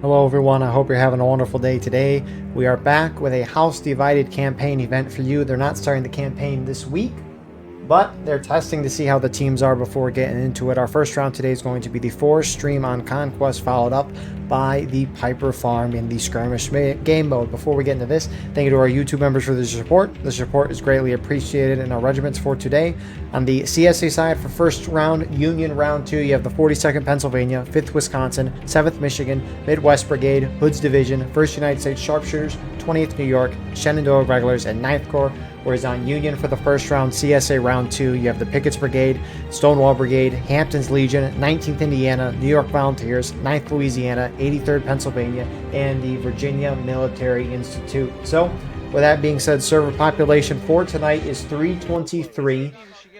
Hello everyone, I hope you're having a wonderful day today. We are back with a house divided campaign event for you. They're not starting the campaign this week, but they're testing to see how the teams are before getting into it. Our first round today is going to be the Forest Stream on Conquest, followed up by the Piper Farm in the skirmish game mode. Before we get into this, thank you to our YouTube members for the support. The support is greatly appreciated in our regiments for today. On the CSA side for first round, Union round 2, you have the 42nd Pennsylvania, 5th Wisconsin, 7th Michigan, Midwest Brigade, Hood's Division, 1st United States Sharpshooters, 20th New York, Shenandoah Regulars, and 9th Corps. Whereas on Union for the first round, CSA round 2, you have the Pickett's Brigade, Stonewall Brigade, Hampton's Legion, 19th Indiana, New York Volunteers, 9th Louisiana, 83rd Pennsylvania, and the Virginia Military Institute. So, with that being said, server population for tonight is 323.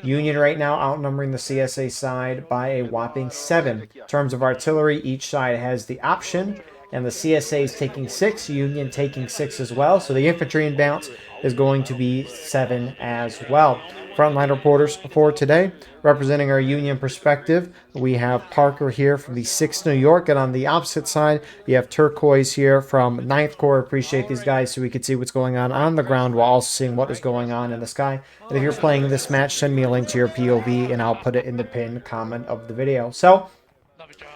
Union right now outnumbering the CSA side by a whopping 7. In terms of artillery, each side has the option, and the CSA is taking 6, Union taking 6 as well. So the infantry imbalance is going to be 7 as well. Frontline reporters for today, representing our Union perspective, we have Parker here from the 6th New York, and on the opposite side, you have Turquoise here from 9th Corps. Appreciate these guys so we can see what's going on the ground while also seeing what is going on in the sky. And if you're playing this match, send me a link to your POV, and I'll put it in the pinned comment of the video. So,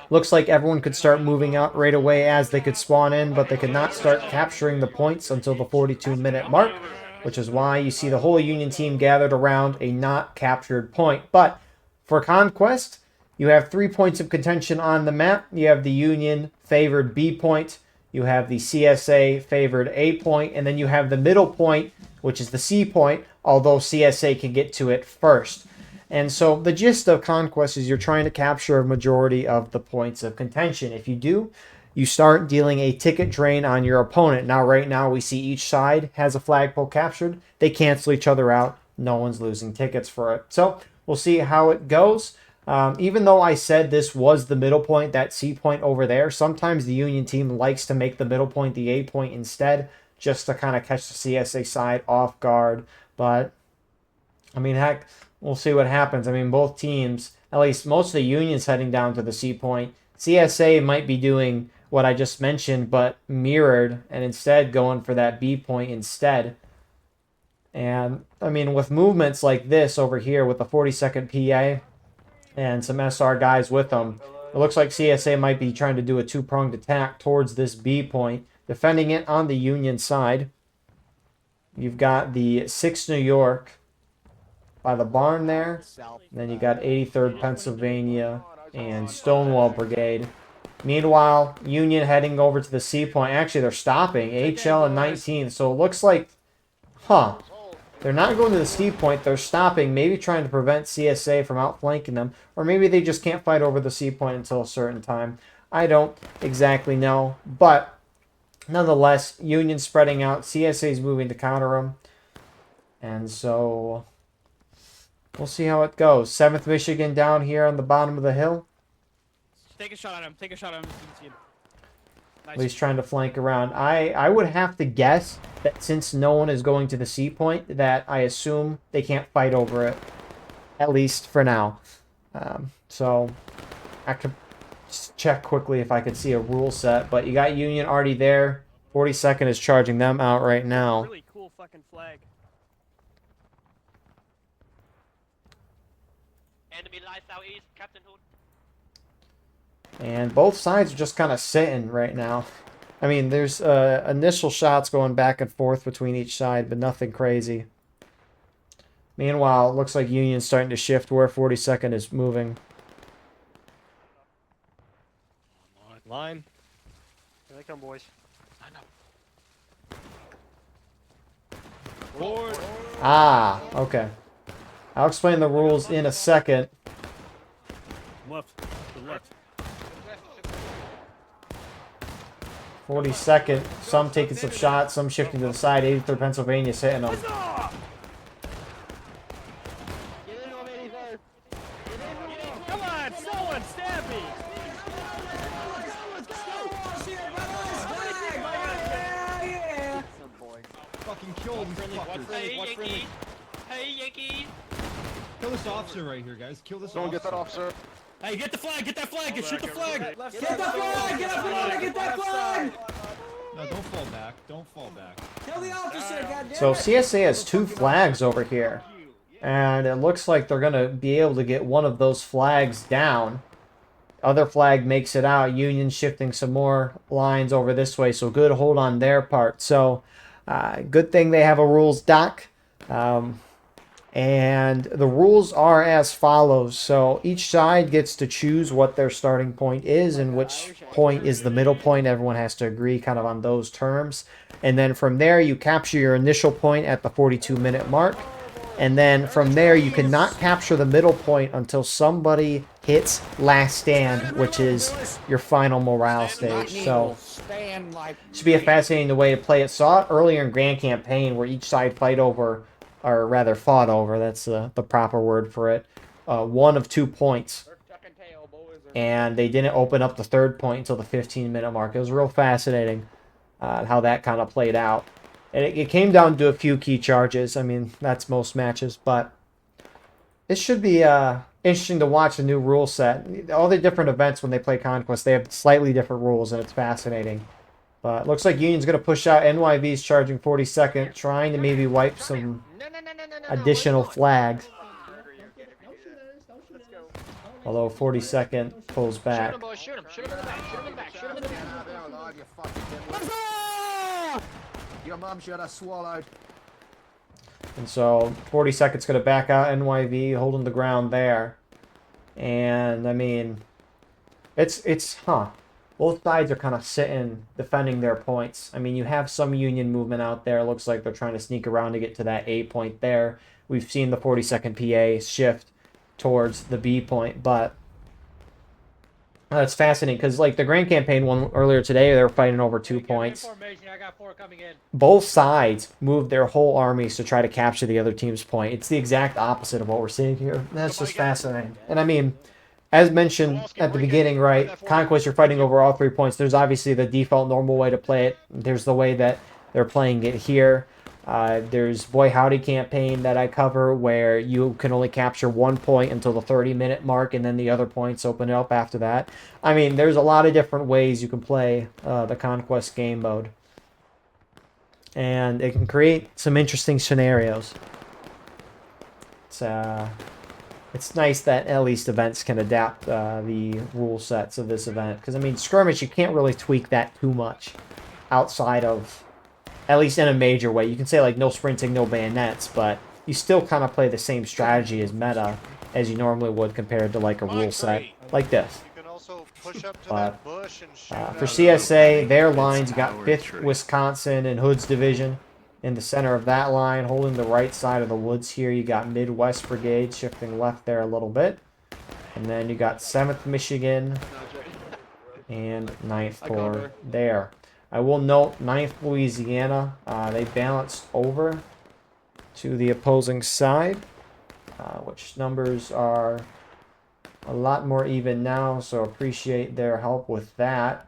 looks like everyone could start moving out right away as they could spawn in, but they could not start capturing the points until the 42-minute mark, which is why you see the whole Union team gathered around a not captured point. But for Conquest, you have 3 points of contention on the map. You have the Union favored B point, you have the CSA favored A point, and then you have the middle point, which is the C point, although CSA can get to it first. And so the gist of Conquest is you're trying to capture a majority of the points of contention. If you do, you start dealing a ticket drain on your opponent. Now, right now, we see each side has a flagpole captured. They cancel each other out. No one's losing tickets for it. So we'll see how it goes. Even though I said this was the middle point, that C point over there, sometimes the Union team likes to make the middle point the A point instead, just to kind of catch the CSA side off guard. But, I mean, heck, we'll see what happens. I mean, both teams, at least most of the Union's heading down to the C point. CSA might be doing what I just mentioned, but mirrored, and instead going for that B point instead. And, I mean, with movements like this over here with the 42nd PA and some SR guys with them, it looks like CSA might be trying to do a two-pronged attack towards this B point, defending it on the Union side. You've got the 6th New York by the barn there. And then you got 83rd Pennsylvania and Stonewall Brigade. Meanwhile, Union heading over to the C point. Actually, they're stopping. HL and 19th. So it looks like, they're not going to the C point. They're stopping, maybe trying to prevent CSA from outflanking them. Or maybe they just can't fight over the C point until a certain time. I don't exactly know. But nonetheless, Union spreading out. CSA is moving to counter them. And so we'll see how it goes. 7th Michigan down here on the bottom of the hill. Take a shot at him. Take a shot at him. Nice. At least trying to flank around. I would have to guess that since no one is going to the C point, that I assume they can't fight over it. At least for now. So I could just check quickly if I could see a rule set. But you got Union already there. 42nd is charging them out right now. Really cool fucking flag. Enemy lies southeast, Captain Hood. And both sides are just kind of sitting right now. I mean, there's initial shots going back and forth between each side, but nothing crazy. Meanwhile, it looks like Union's starting to shift where 42nd is moving. Line. Here they come, boys. I know. Forward. Ah, okay. I'll explain the rules in a second. Left. To the left. 42nd, some taking some shots, some shifting to the side. 83rd Pennsylvania hitting them. Come on, someone stab me. Fucking kill these fuckers. Hey, Yankees. Hey, Yankees. Kill this officer right here, guys. Kill this Don't officer. get that officer. Hey, get the flag! Get that flag! Shoot the flag! Get the flag! Get the flag! Get that flag! Don't fall back. Tell the officer, goddammit! So CSA has 2 flags over here. And it looks like they're going to be able to get one of those flags down. Other flag makes it out. Union shifting some more lines over this way. So good hold on their part. So good thing they have a rules doc. And the rules are as follows. So each side gets to choose what their starting point is and which point is the middle point. Everyone has to agree kind of on those terms. And then from there, you capture your initial point at the 42-minute mark. And then from there, you cannot capture the middle point until somebody hits last stand, which is your final morale stage. So should be a fascinating way to play it. Saw it earlier in Grand Campaign where each side fought over, that's the proper word for it, 1 of 2 points. And they didn't open up the 3rd point until the 15-minute mark. It was real fascinating how that kind of played out. And it came down to a few key charges. I mean, that's most matches, but it should be interesting to watch the new rule set. All the different events when they play Conquest, they have slightly different rules, and it's fascinating. But it looks like Union's going to push out. NYV's charging 42nd, trying to maybe wipe some additional flags. Although 42nd pulls back. Shoot him, boys, shoot him. Shoot him in the back, shoot him in the back, shoot him in the back. Your mum should have swallowed. And so 42nd's going to back out. NYV holding the ground there. And, I mean, both sides are kind of sitting, defending their points. I mean, you have some Union movement out there. Looks like they're trying to sneak around to get to that A point there. We've seen the 42nd PA shift towards the B point, but that's fascinating because, like, the Grand Campaign one earlier today, they were fighting over 2 points. I got 4 coming in. Both sides moved their whole armies to try to capture the other team's point. It's the exact opposite of what we're seeing here. That's just fascinating. And I mean, as mentioned at the beginning, right, Conquest, you're fighting over all 3 points. There's obviously the default normal way to play it. There's the way that they're playing it here. There's Boy Howdy campaign that I cover where you can only capture 1 point until the 30-minute mark, and then the other points open up after that. I mean, there's a lot of different ways you can play the Conquest game mode. And it can create some interesting scenarios. It's nice that at least events can adapt the rule sets of this event. Because, I mean, skirmish, you can't really tweak that too much outside of, at least in a major way. You can say, like, no sprinting, no bayonets, but you still kind of play the same strategy as meta as you normally would compared to, like, a rule set like this. You can also push up to But that bush and shoot for CSA, their lines, you got 5th Wisconsin and Hood's Division in the center of that line, holding the right side of the woods here. You got Midwest Brigade shifting left there a little bit. And then you got 7th Michigan and 9th Corps there. I will note 9th Louisiana, they balanced over to the opposing side, which numbers are a lot more even now, so appreciate their help with that.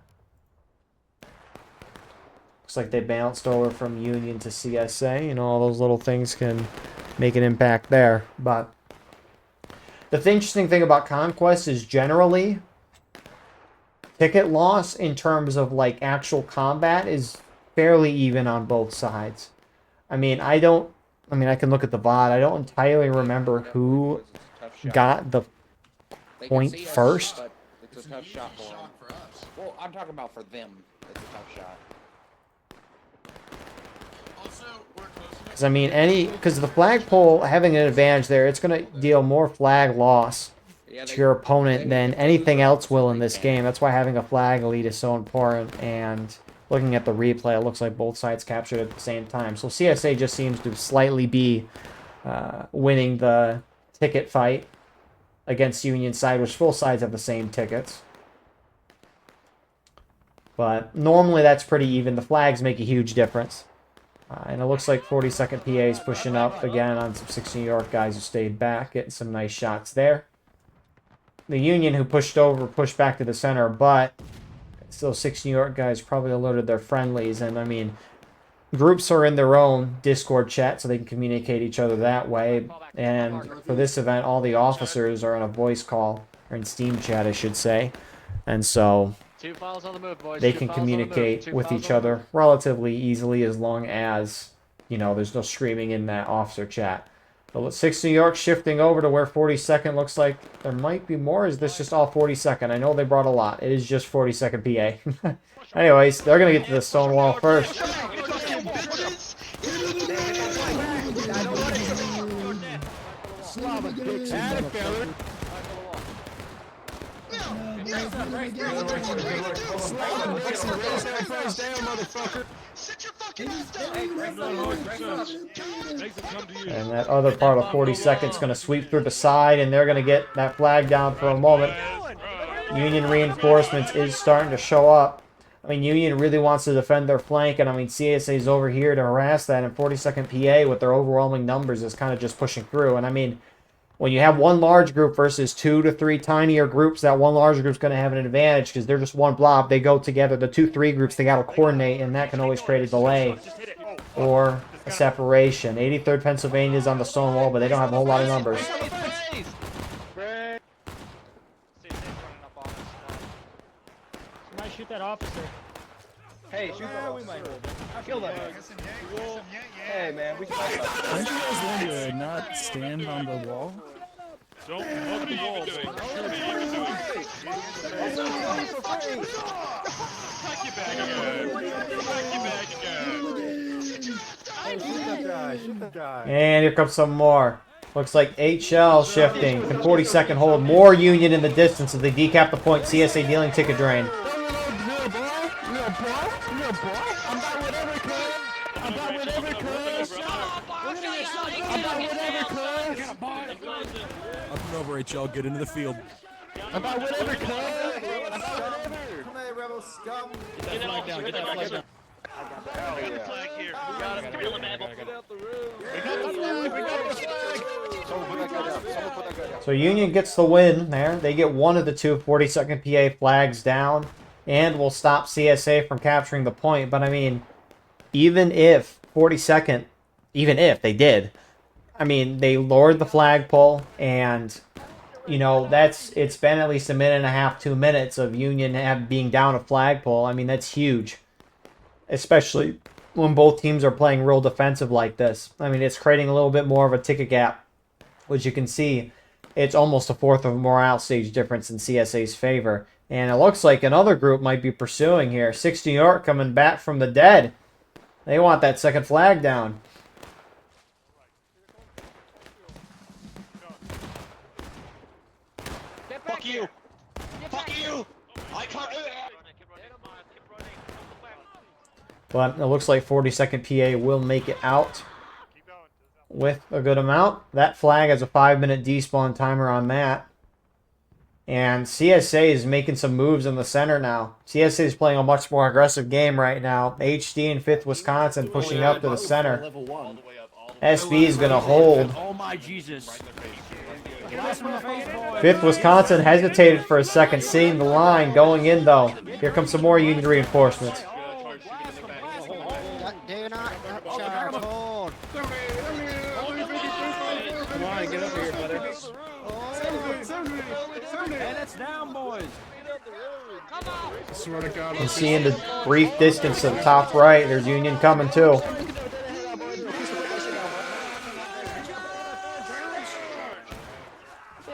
Looks like they bounced over from Union to CSA, and all those little things can make an impact there. But the interesting thing about Conquest is generally ticket loss in terms of, like, actual combat is fairly even on both sides. I mean, I can look at the VOD. I don't entirely remember who got the point first. It's a tough shot for them. Well, I'm talking about for them. It's a tough shot. Because, I mean, because the flagpole having an advantage there, it's going to deal more flag loss to your opponent than anything else will in this game. That's why having a flag lead is so important. And looking at the replay, it looks like both sides captured at the same time. So CSA just seems to slightly be winning the ticket fight against Union side, which both sides have the same tickets. But normally that's pretty even. The flags make a huge difference. And it looks like 42nd PA is pushing up again on some 6 New York guys who stayed back, getting some nice shots there. The Union who pushed over, pushed back to the center, but still 6 New York guys probably alerted their friendlies. And, I mean, groups are in their own Discord chat, so they can communicate each other that way. And for this event, all the officers are on a voice call, or in Steam chat, I should say. And so 2 files on the move, boys. they 2 can files on the move. communicate 2 with files each on the other move. relatively easily as long as, you know, there's no screaming in that officer chat. But 6 New York shifting over to where 42nd looks like there might be more. Is this just all 42nd? I know they brought a lot. It is just 42nd PA. Anyways, they're going to get to the stone wall first. Slava dicks, motherfucker. And that other part of 42nd is going to sweep through the side, and they're going to get that flag down for a moment. Union reinforcements is starting to show up. I mean, Union really wants to defend their flank, and I mean, CSA's over here to harass that, and 42nd PA with their overwhelming numbers is kind of just pushing through. And I mean, when you have one large group versus 2 to 3 tinier groups, that one large group's going to have an advantage because they're just one blob. They go together. The 2-3 groups, they got to coordinate, and that can always create a delay or a separation. 83rd Pennsylvania is on the stone wall, but they don't have a whole lot of numbers. Might shoot that officer. Hey, shoot that. We might kill that. Hey, man, we can. Aren't you guys going to not stand on the wall? Don't hug the wall. And here comes some more. Looks like HL shifting. Can 42nd hold more Union in the distance as they decap the point. CSA dealing ticket drain. Up and over, HL. Get into the field. About whatever, cuz. Come here, rebel scum. Get that flag down. Get that flag down. We got the flag here. We got him. So Union gets the win there. They get one of the 2 42nd PA flags down and will stop CSA from capturing the point. But I mean, even if 42nd, even if they did, I mean, they lowered the flagpole, and you know, it's been at least a minute and a half, 2 minutes of Union being down a flagpole. I mean, that's huge, especially when both teams are playing real defensive like this. I mean, it's creating a little bit more of a ticket gap, which you can see. It's almost a fourth of a morale stage difference in CSA's favor. And it looks like another group might be pursuing here. 6 New York coming back from the dead. They want that second flag down. Fuck you! Fuck you! I can't. But it looks like 42nd PA will make it out with a good amount. That flag has a 5-minute despawn timer on that. And CSA is making some moves in the center now. CSA is playing a much more aggressive game right now. HD and 5th Wisconsin pushing up to the center. SB is going to hold. Oh my Jesus. 5th Wisconsin hesitated for a second, seeing the line going in though. Here comes some more Union reinforcements. Do not charge hold. Come on, get over here, brother. And it's down, boys. Swear to God. You see in the brief distance to the top right, there's Union coming too.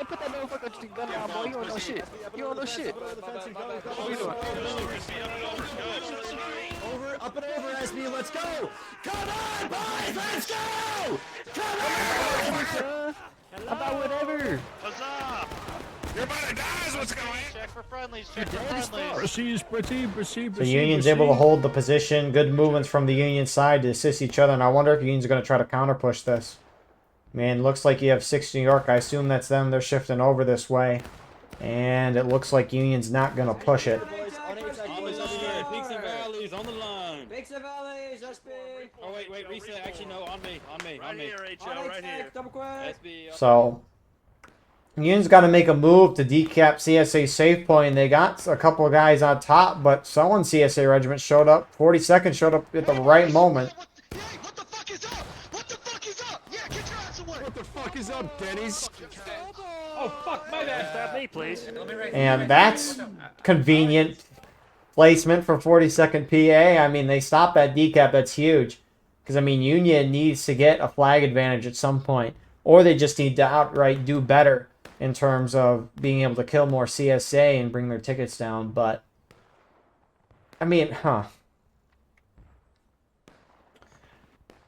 Put that motherfucker gun down, boy. You don't know shit. You don't know shit. What you doing? Over, up and over, SB. Let's go. Come on, boys. Let's go. Come on. About whatever. Huzzah! You're about to die is what's going on. Check for friendlies. Check for friendlies. Proceed. So Union's able to hold the position. Good movements from the Union side to assist each other. And I wonder if Union's going to try to counter push this. Man, looks like you have 6 New York. I assume that's them. They're shifting over this way. And it looks like Union's not going to push it. Peaks and valleys on the line. Peaks and valleys, SB. Oh, wait, reset. Actually, no, on me. Right here, HL, right here. Double quest. SB. So Union's got to make a move to decap CSA safe point. They got a couple of guys on top, but someone CSA regiment showed up. 42nd showed up at the right moment. What the fuck is up? What the fuck is up? Yeah, get your ass away. What the fuck is up, Denny's? Oh, fuck, my bad. Stab me, please. And that's convenient. placement for 42nd PA. I mean, they stop that decap. That's huge. Because, I mean, Union needs to get a flag advantage at some point. Or they just need to outright do better in terms of being able to kill more CSA and bring their tickets down. But, I mean,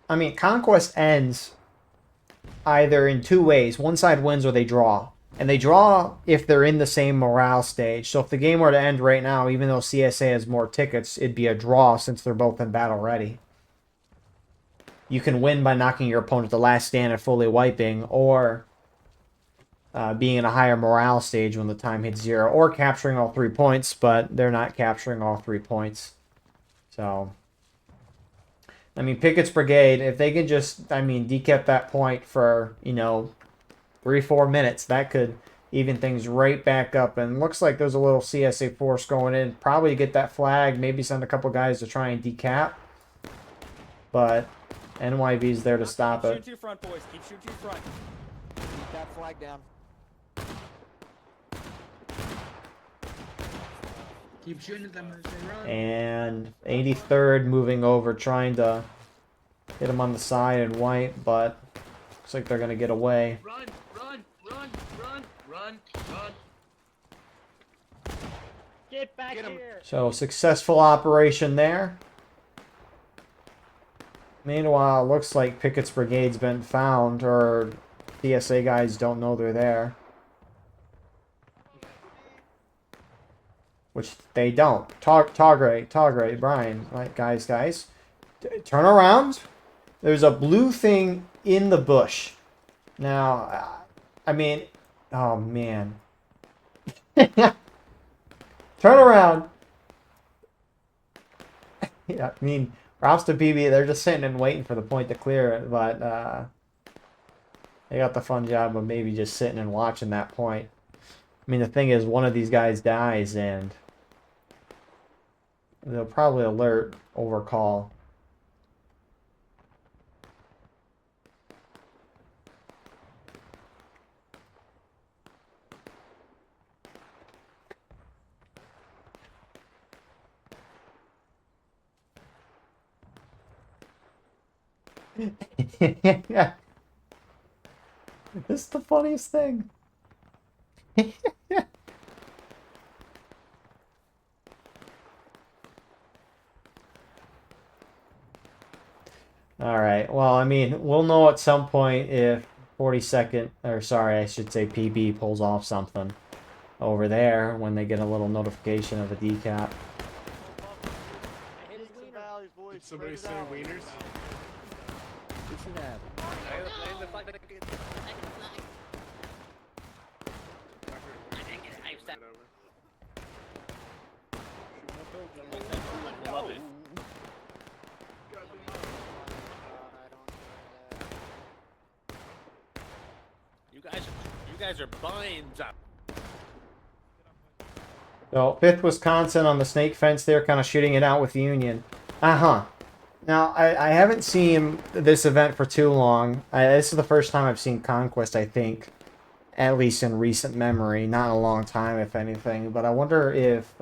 I mean, Conquest ends either in two ways. One side wins or they draw. And they draw if they're in the same morale stage. So if the game were to end right now, even though CSA has more tickets, it'd be a draw since they're both in battle ready. You can win by knocking your opponent the last stand and fully wiping, or being in a higher morale stage when the time hits 0, or capturing all 3 points, but they're not capturing all 3 points. So, I mean, Pickett's Brigade, if they can just, I mean, decap that point for, you know, 3-4 minutes, that could even things right back up. And looks like there's a little CSA force going in, probably to get that flag, maybe send a couple guys to try and decap. But NYV's there to stop Keep it. shooting to your front, boys. Keep shooting to your front. Keep that flag down. Keep shooting at them as they run. And 83rd moving over, trying to hit him on the side and wipe, but looks like they're going to get away. Run, run, run, run, run, run. Get back here. So, successful operation there. Meanwhile, it looks like Pickett's Brigade's been found, or PSA guys don't know they're there. Which they don't. Togray, Brian. Right, guys. Turn around. There's a blue thing in the bush. Now, I mean, oh man. Turn around. Yeah, I mean, props to PB. They're just sitting and waiting for the point to clear it, but they got the fun job of maybe just sitting and watching that point. I mean, the thing is, one of these guys dies, and they'll probably alert overcall. Yeah. This is the funniest thing. Alright, well, I mean, we'll know at some point if 42nd, or sorry, I should say PB pulls off something over there when they get a little notification of a decap. Did somebody say wieners? Love it. You guys are buying up. So, 5th Wisconsin on the snake fence there, kind of shooting it out with Union. Now, I haven't seen this event for too long. This is the first time I've seen Conquest, I think. At least in recent memory. Not in a long time, if anything. But I wonder if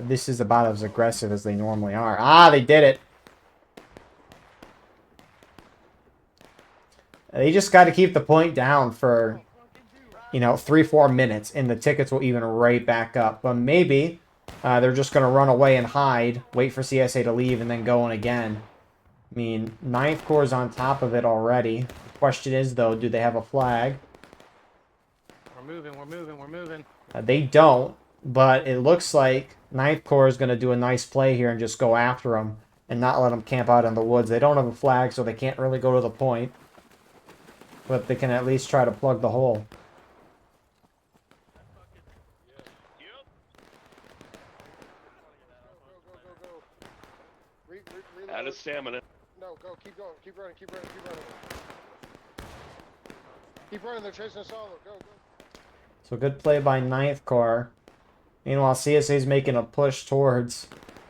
this is about as aggressive as they normally are. Ah, they did it! They just got to keep the point down for, you know, 3-4 minutes, and the tickets will even right back up. But maybe they're just going to run away and hide, wait for CSA to leave, and then go in again. I mean, 9th Corps is on top of it already. The question is, though, do they have a flag? We're moving. They don't, but it looks like 9th Corps is going to do a nice play here and just go after them and not let them camp out in the woods. They don't have a flag, so they can't really go to the point. But they can at least try to plug the hole. Out of stamina. No, go, keep going, keep running. Keep running, they're chasing us all, go. So good play by 9th Corps. Meanwhile, CSA is making a push towards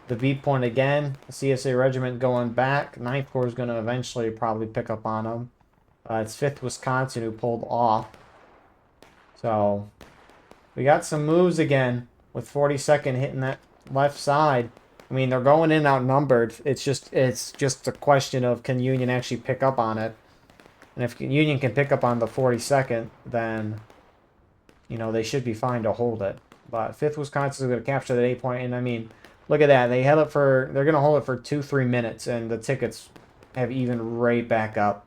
the beat point again. The CSA regiment going back. 9th Corps is going to eventually probably pick up on them. It's 5th Wisconsin who pulled off. So we got some moves again with 42nd hitting that left side. I mean, they're going in outnumbered. It's just a question of can Union actually pick up on it. And if Union can pick up on the 42nd, then, you know, they should be fine to hold it. But 5th Wisconsin is going to capture that 8 point. And, I mean, look at that. They're going to hold it for 2-3 minutes. And the tickets have even right back up.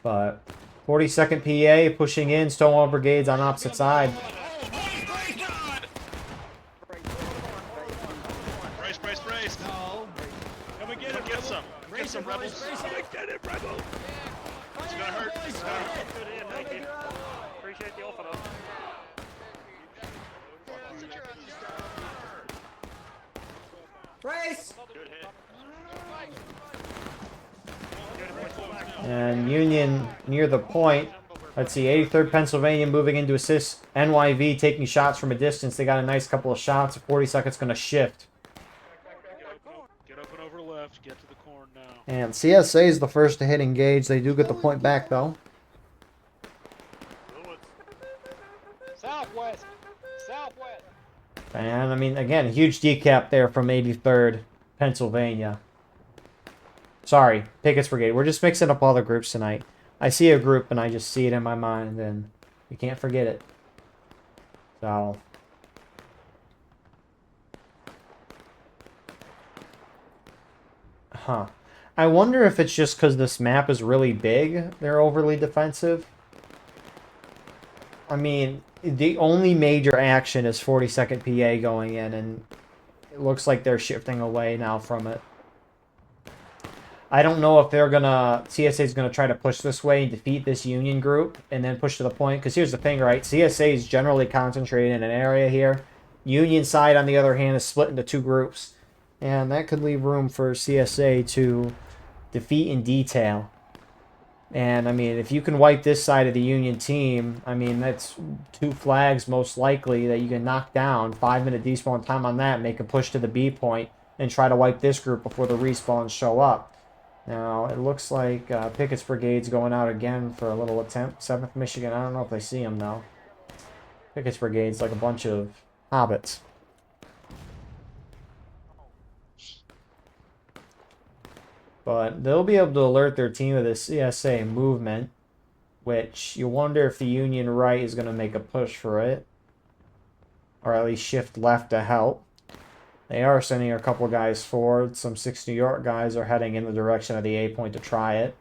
But 42nd PA pushing in. Stonewall Brigades on opposite side. Brace. No. Come and get it. Get some. Get some rebels. Get it, rebel. It's gonna hurt. It's gonna hurt. Good in, thank you. Appreciate the offer, though. Brace! Good hit. And Union near the point. Let's see, 83rd Pennsylvania moving into assist. NYV taking shots from a distance. They got a nice couple of shots. 42nd's going to shift. Get up and over left. Get to the corn now. And CSA is the first to hit engage. They do get the point back, though. Southwest. And, I mean, again, huge decap there from 83rd Pennsylvania. Sorry, Pickett's Brigade. We're just mixing up all the groups tonight. I see a group and I just see it in my mind and you can't forget it. So. Huh. I wonder if it's just because this map is really big, they're overly defensive. I mean, the only major action is 42nd PA going in, and it looks like they're shifting away now from it. I don't know if they're gonna... CSA is gonna try to push this way and defeat this Union group, and then push to the point. Because here's the thing, right? CSA is generally concentrated in an area here. Union side, on the other hand, is split into 2 groups. And that could leave room for CSA to defeat in detail. And, I mean, if you can wipe this side of the Union team, I mean, that's 2 flags most likely that you can knock down. 5-minute despawn time on that, make a push to the B point, and try to wipe this group before the respawns show up. Now, it looks like Pickett's Brigade's going out again for a little attempt. 7th Michigan, I don't know if they see him, though. Pickett's Brigade's like a bunch of hobbits. But they'll be able to alert their team of the CSA movement, which you wonder if the Union right is going to make a push for it. Or at least shift left to help. They are sending a couple guys forward. Some 6 New York guys are heading in the direction of the A point to try it.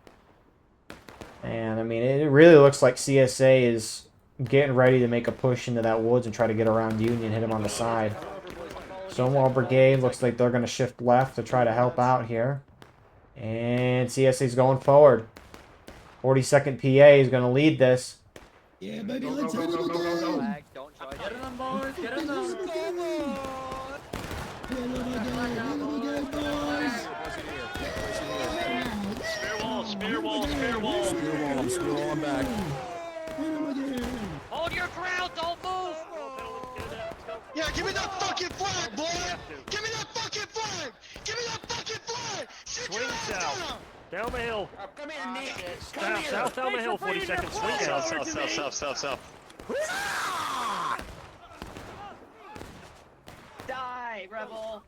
And, I mean, it really looks like CSA is getting ready to make a push into that woods and try to get around Union, hit him on the side. Stonewall Brigade looks like they're going to shift left to try to help out here. And CSA's going forward. 42nd PA is going to lead this. Yeah, baby, let's hit it again! Get in them, boys! Get in them! Spear wall. I'm spear walling back. Hold your ground, don't move! Yeah, give me that fucking flag, boy! Give me that fucking flag! Give me that fucking flag! Swing south. Down the hill. Come here, Nick! South down the hill, 40 seconds. Swing south. Die, rebel!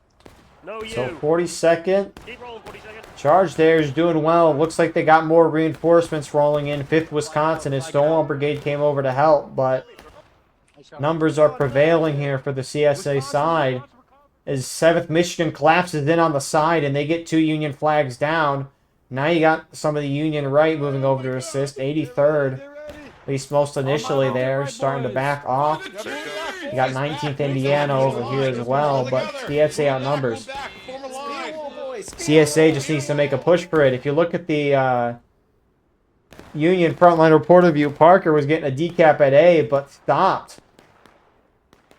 No, you. So 42nd. Keep rolling, 40 seconds. Charge there is doing well. Looks like they got more reinforcements rolling in. 5th Wisconsin. His Stonewall Brigade came over to help, but numbers are prevailing here for the CSA side. As 7th Michigan collapses in on the side and they get 2 Union flags down. Now you got some of the Union right moving over to assist. 83rd, at least most initially there, starting to back off. You got 19th Indiana over here as well, but CSA outnumbers. CSA just needs to make a push for it. If you look at the Union frontline report of view, Parker was getting a decap at A, but stopped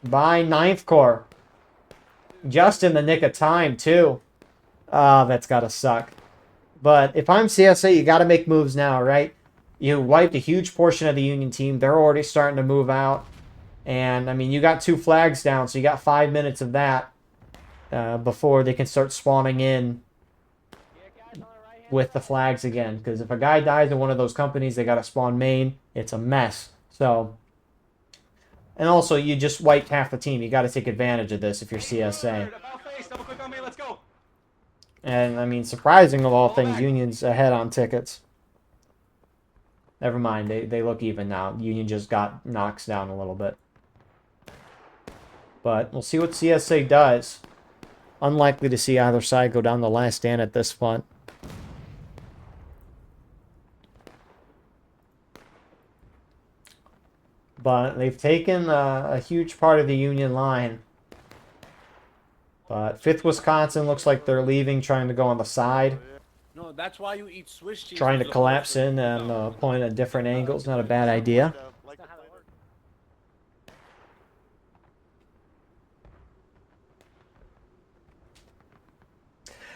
by 9th Corps. Just in the nick of time, too. That's got to suck. But if I'm CSA, you got to make moves now, right? You wiped a huge portion of the Union team. They're already starting to move out. And, I mean, you got 2 flags down, so you got 5 minutes of that before they can start spawning in with the flags again. Because if a guy dies in one of those companies, they got to spawn main. It's a mess. So, And also, you just wiped half the team. You got to take advantage of this if you're CSA. About face, double click on me, let's go. And, I mean, surprising of all things, Union's ahead on tickets. Never mind, they look even now. Union just got knocked down a little bit. But we'll see what CSA does. Unlikely to see either side go down the last stand at this point. But they've taken a huge part of the Union line. But 5th Wisconsin looks like they're leaving, trying to go on the side. No, that's why you eat Swiss cheese. Trying to collapse in and point at different angles. Not a bad idea.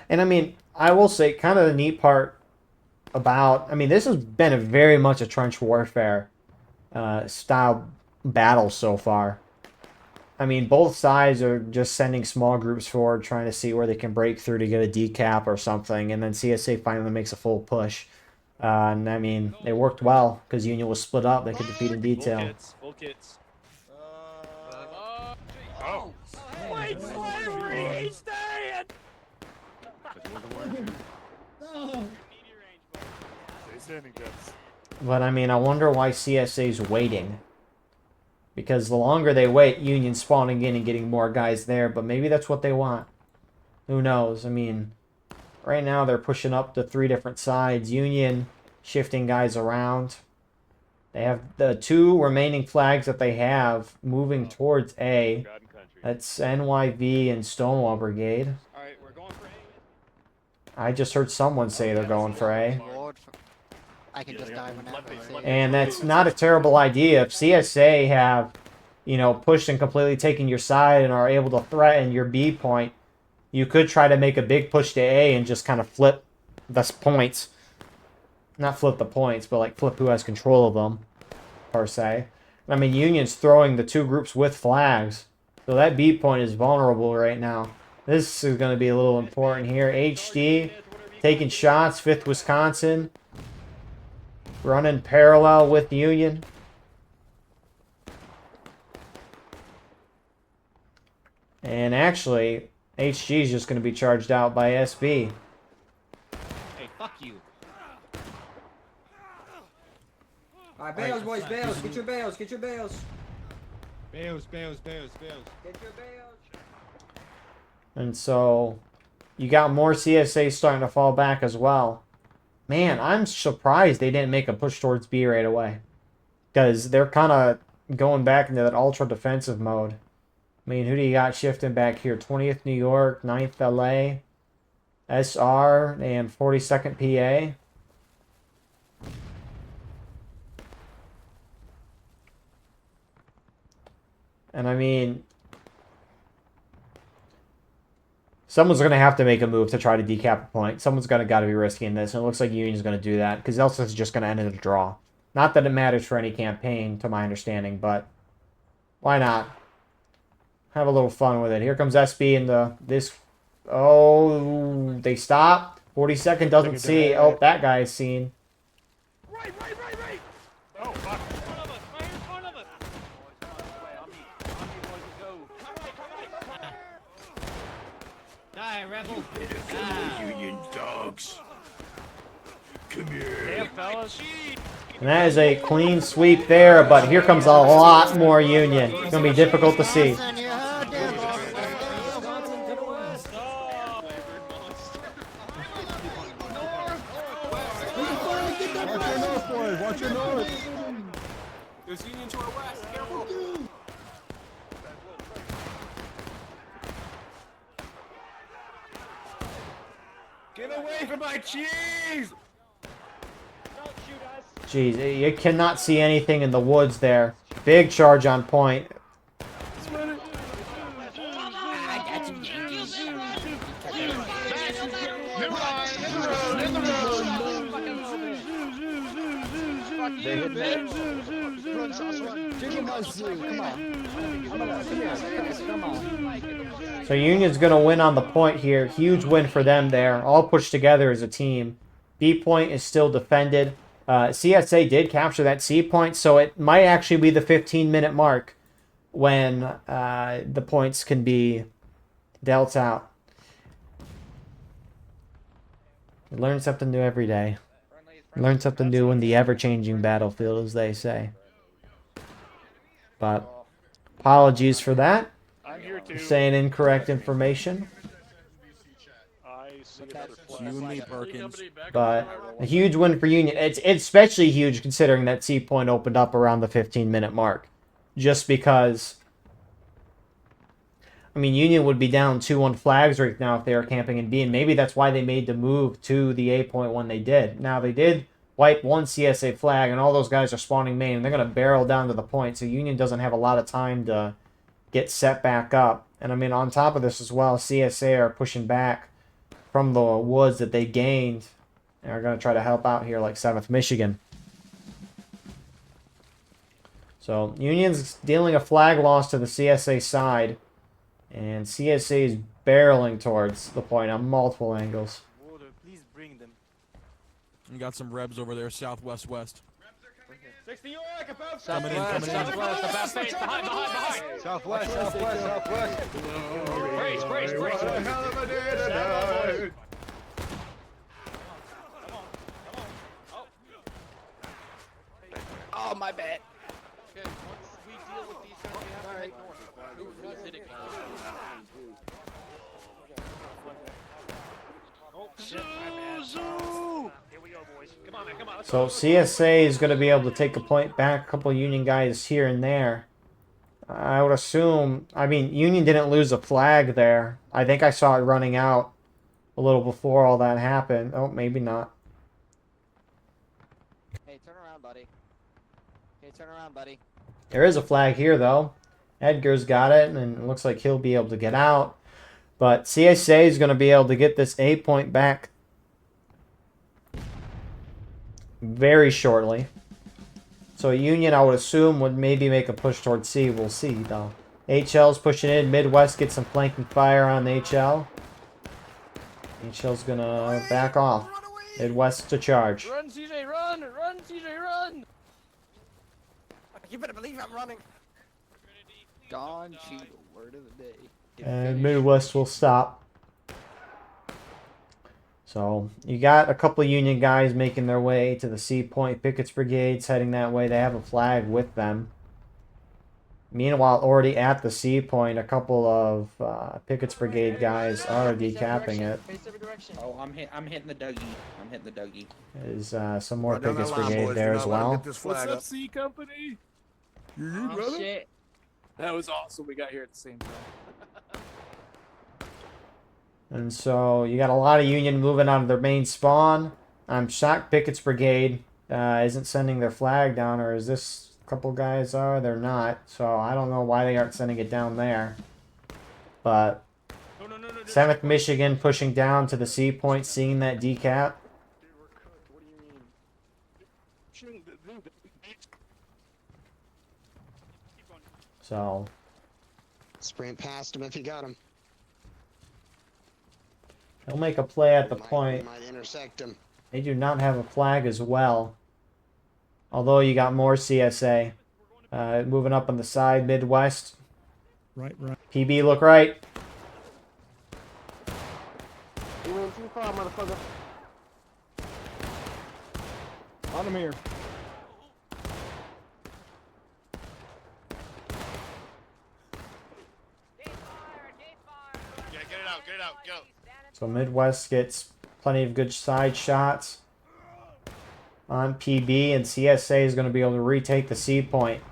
And I mean, I will say kind of the neat part about, I mean, this has been a very much a trench warfare style battle so far. I mean, both sides are just sending small groups forward, trying to see where they can break through to get a decap or something, and then CSA finally makes a full push. And I mean, it worked well because Union was split up. They could defeat in detail. Full kits. Oh. Wait, slavery, he's staying! Stay standing, Jets. But I mean, I wonder why CSA's waiting. Because the longer they wait, Union's spawning in and getting more guys there. But maybe that's what they want. Who knows? I mean, right now they're pushing up to 3 different sides. Union shifting guys around. They have the 2 remaining flags that they have moving towards A. That's NYV and Stonewall Brigade. Alright, we're going for A. I just heard someone say they're going for A. I can just die whenever. And that's not a terrible idea. If CSA have, you know, pushed and completely taken your side and are able to threaten your B point, you could try to make a big push to A and just kind of flip the points. Not flip the points, but like flip who has control of them, per se. I mean, Union's throwing the 2 groups with flags. So that B point is vulnerable right now. This is going to be a little important here. HD taking shots, 5th Wisconsin. Running parallel with Union. And actually, HG is just going to be charged out by SB. Hey, fuck you. Alright, bales, boys, bales. Get your bales, get your bales. Bales. Get your bales. And so, you got more CSA starting to fall back as well. Man, I'm surprised they didn't make a push towards B right away. Because they're kind of going back into that ultra defensive mode. I mean, who do you got shifting back here? 20th New York, 9th LA, SR, and 42nd PA. And I mean, someone's going to have to make a move to try to decap a point. Someone's got to be risking this, and it looks like Union's going to do that, because else it's just going to end in a draw. Not that it matters for any campaign, to my understanding, but why not? Have a little fun with it. Here comes SB in this. Oh, they stop. 42nd doesn't see. Oh, that guy's seen. Right. Oh, fuck. Die, rebel! Union dogs. Come here. Damn, fellas. And that is a clean sweep there, but here comes a lot more Union. It's going to be difficult to see. Watch your north. There's Union to our west, careful! Get away from my cheese! Jeez, you cannot see anything in the woods there. Big charge on point. So Union's going to win on the point here. Huge win for them there. All pushed together as a team. B point is still defended. CSA did capture that C point, so it might actually be the 15-minute mark when the points can be dealt out. You learn something new every day. Learn something new in the ever-changing battlefield, as they say. But apologies for that. I'm here too. Saying incorrect information. I see another flag. You and me, Perkins. But a huge win for Union. It's especially huge considering that C point opened up around the 15-minute mark. Just because, I mean, Union would be down 2-1 flags right now if they were camping in B, and maybe that's why they made the move to the A point when they did. Now, they did wipe one CSA flag, and all those guys are spawning main, and they're going to barrel down to the point, so Union doesn't have a lot of time to get set back up. And, I mean, on top of this as well, CSA are pushing back from the woods that they gained, and are going to try to help out here like 7th Michigan. So, Union's dealing a flag loss to the CSA side. And CSA is barreling towards the point on multiple angles. Water, please bring them. You got some rebs over there, southwest west. 60 York, above Coming in, coming in. Southwest, southwest. Brace. What a hell of a day tonight. Oh, my bad. Okay, once we deal with these guys, we have to head north. Who's hitting us? Here we go, boys. Come on, man. Come on. Let's So CSA is going to be able to take a point back, a couple of Union guys here and there. I would assume, I mean, Union didn't lose a flag there. I think I saw it running out a little before all that happened. Oh, maybe not. Hey, turn around, buddy. Hey, turn around, buddy. There is a flag here, though. Edgar's got it, and it looks like he'll be able to get out. But CSA is going to be able to get this A point back very shortly. So Union, I would assume, would maybe make a push towards C. We'll see, though. HL's pushing in. Midwest gets some flanking fire on HL. HL's going to back off. Midwest to charge. Run, CJ, run! Run, CJ, run! You better believe I'm running. Gone Cheetle, word of the day. And Midwest will stop. So you got a couple of Union guys making their way to the C point. Pickett's Brigade's heading that way. They have a flag with them. Meanwhile, already at the C point, a couple of Pickett's Brigade guys are decapping it. Oh, I'm hitting the Dougie. I'm hitting the Dougie. There's some more Pickett's Brigade there as well. What's up, C Company? You brother? Shit. That was awesome. We got here at the same time. And so you got a lot of Union moving out of their main spawn. I'm shocked Pickett's Brigade isn't sending their flag down, or is this a couple guys are? They're not. So I don't know why they aren't sending it down there. But 7th Michigan pushing down to the C point, seeing that decap. So Sprint past him if you got him. he'll make a play at the point. Might intersect him. They do not have a flag as well. Although you got more CSA. Moving up on the side, Midwest. Right. PB, look right. You went too far, motherfucker. On him here. Get it out, go. So Midwest gets plenty of good side shots on PB, and CSA is going to be able to retake the C point.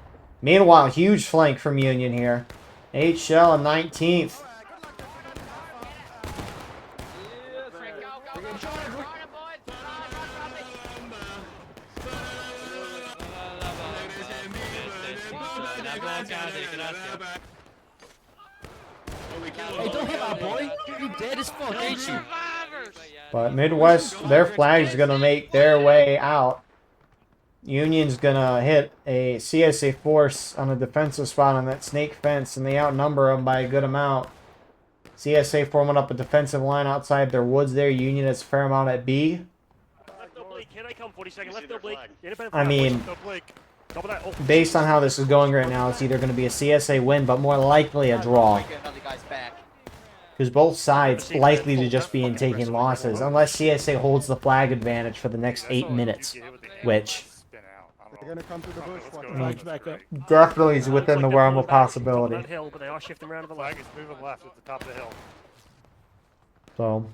Meanwhile, huge flank from Union here. HL and 19th. Hey, don't hit my boy. You dead as fuck, ain't you? But Midwest, their flag's going to make their way out. Union's going to hit a CSA force on a defensive spot on that snake fence, and they outnumber them by a good amount. CSA forming up a defensive line outside their woods there. Union has a fair amount at B. Left oblique. Here I come, 40 seconds. Left oblique. I mean, Top of that. Oh. based on how this is going right now, it's either going to be a CSA win, but more likely a draw. Because both sides likely to just be in taking losses, unless CSA holds the flag advantage for the next 8 minutes, which They're gonna come through the bush. Flags back up. definitely is within the realm of possibility. That hill, but they are shifting around to the flag is moving left at the top of the hill. So,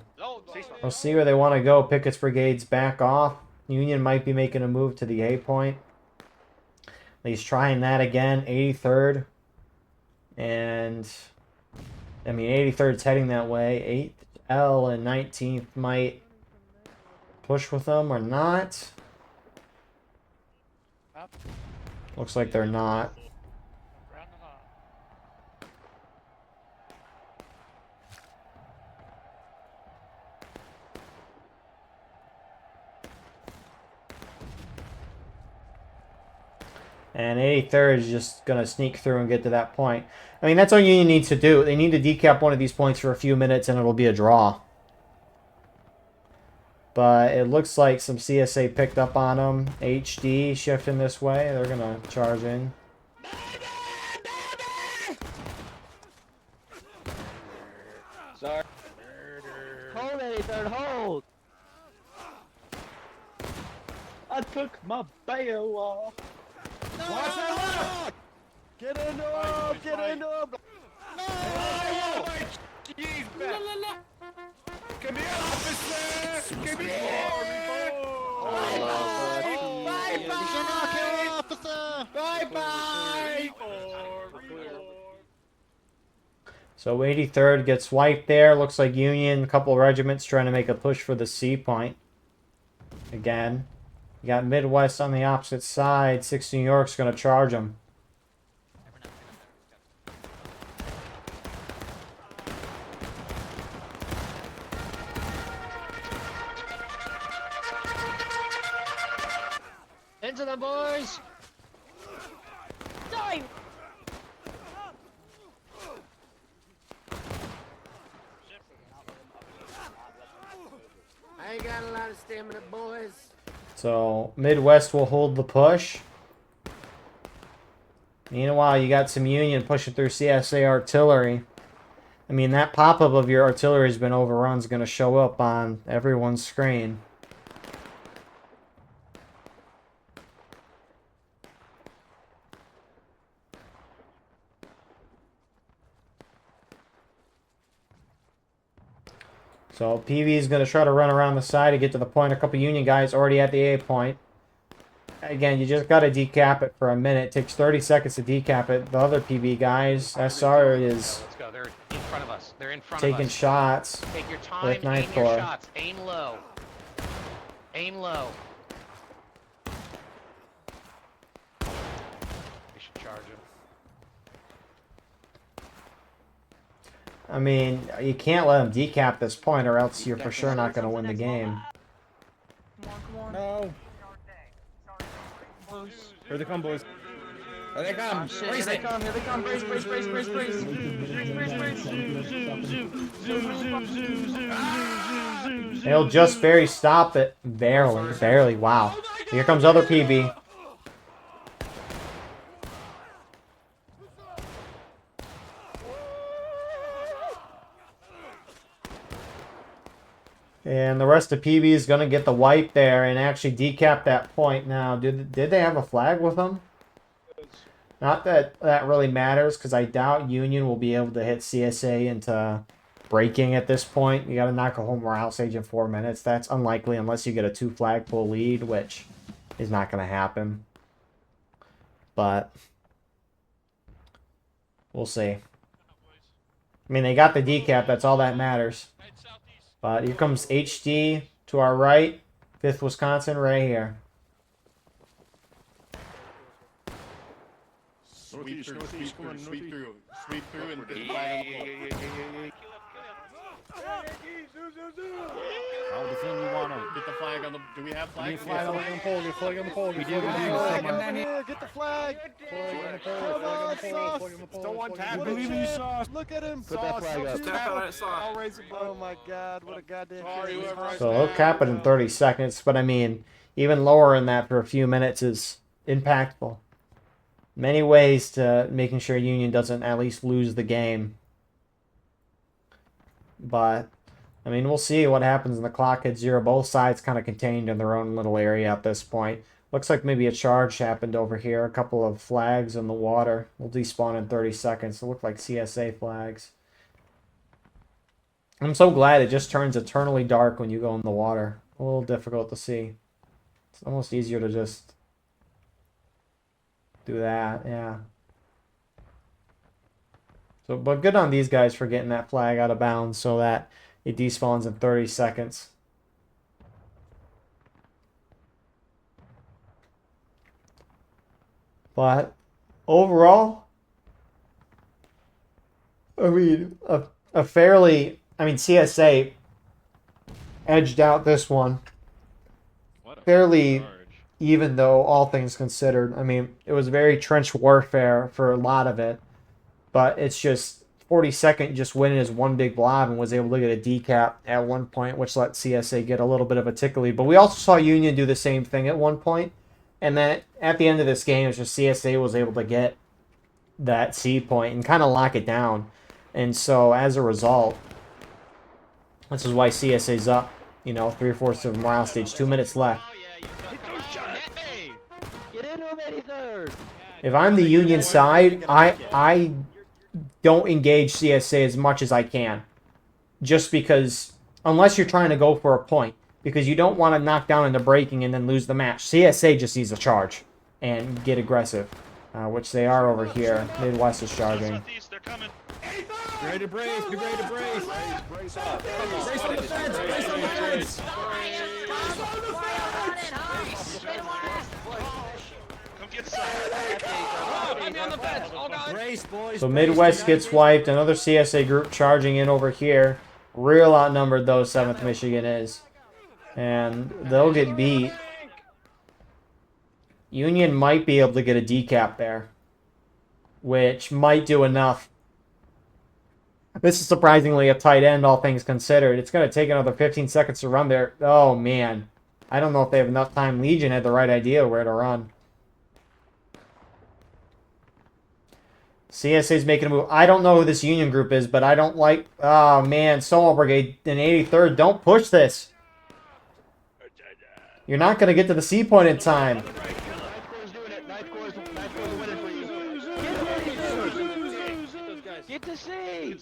we'll see where they want to go. Pickett's Brigade's back off. Union might be making a move to the A point. He's trying that again. 83rd. And, I mean, 83rd's heading that way. 8th L and 19th might push with them or not. Looks like they're not. And 83rd is just going to sneak through and get to that point. I mean, that's all Union needs to do. They need to decap one of these points for a few minutes and it'll be a draw. But it looks like some CSA picked up on them. HD shifting this way. They're going to charge in. Sorry. Hold, 83rd, hold! I took my bail off. Watch out! Get into him! Get into him! Come here, officer! Come here! Bye-bye! So 83rd gets wiped there. Looks like Union, a couple regiments trying to make a push for the C point. Again. You got Midwest on the opposite side. 6 New York's going to charge them. Into them, boys! Die! I ain't got a lot of stamina, boys. So Midwest will hold the push. Meanwhile, you got some Union pushing through CSA artillery. I mean, that pop-up of your artillery has been overrun is going to show up on everyone's screen. So PV is going to try to run around the side to get to the point. A couple Union guys already at the A point. Again, you just got to decap it for a minute. It takes 30 seconds to decap it. The other PV guys, SR is Let's go. They're in front of us. They're in front taking of us. shots Take your time. with Aim 9th your Corps. shots. Aim low. Aim low. We should charge him. I mean, you can't let them decap this point or else you're for sure not going to win the game. No. Here they come, boys. Here they come. Here they come, here they come. Brace, brace, brace, brace, brace. They'll just barely stop it. Barely, barely. Wow. Here comes other PB. And the rest of PB is going to get the wipe there and actually decap that point. Now, did they have a flag with them? Not that that really matters, because I doubt Union will be able to hit CSA into breaking at this point. You got to knock a home morale stage in 4 minutes. That's unlikely unless you get a 2 flagpole lead, which is not going to happen. But we'll see. I mean, they got the decap. That's all that matters. But here comes HD to our right. 5th Wisconsin right here. Sweep through, sweep through, sweep through, sweep through, and get the flag on the pole. How defend you want to get the flag on the? Do we have flag? Get flag on the pole. Get flag on the pole. We do. Get the flag. Flag on the pole. Flag on the pole. Flag on the pole. Don't want tap. Believe in you, Sauce. Look at him. Put that flag up. Tap on it, Sauce. I'll raise it. Oh my God! What a goddamn. So they'll cap it in 30 seconds. But I mean, even lower than that for a few minutes is impactful. many ways to making sure Union doesn't at least lose the game. But, I mean, we'll see what happens when the clock hits 0. Both sides kind of contained in their own little area at this point. Looks like maybe a charge happened over here. A couple of flags in the water. We'll despawn in 30 seconds. It look like CSA flags. I'm so glad it just turns eternally dark when you go in the water. A little difficult to see. It's almost easier to just do that, yeah. So, but good on these guys for getting that flag out of bounds so that it despawns in 30 seconds. But overall, I mean, a fairly, I mean, CSA edged out this one fairly even, though all things considered. I mean, it was very trench warfare for a lot of it, but it's just 42nd just winning as one big blob and was able to get a decap at one point, which let CSA get a little bit of a tickle lead. But we also saw Union do the same thing at one point, and then at the end of this game, it's just CSA was able to get that C point and kind of lock it down. And so as a result, this is why CSA's up, you know, 3/4 of morale stage, 2 minutes left. If I'm the Union side, I don't engage CSA as much as I can. Just because, unless you're trying to go for a point, because you don't want to knock down into breaking and then lose the match. CSA just needs to charge and get aggressive, which they are over here. Midwest is charging. Be ready to brace, be ready to brace. Brace up. Brace on the fence, brace on the fence. Brace, boys. So Midwest gets wiped. Another CSA group charging in over here. Real outnumbered though 7th Michigan is. And they'll get beat. Union might be able to get a decap there, which might do enough. This is surprisingly a tight end, all things considered. It's going to take another 15 seconds to run there. Oh, man. I don't know if they have enough time. Legion had the right idea where to run. CSA's making a move. I don't know who this Union group is, but I don't like... Oh, man. Stonewall Brigade in 83rd. Don't push this. You're not going to get to the C point in time. Get to C!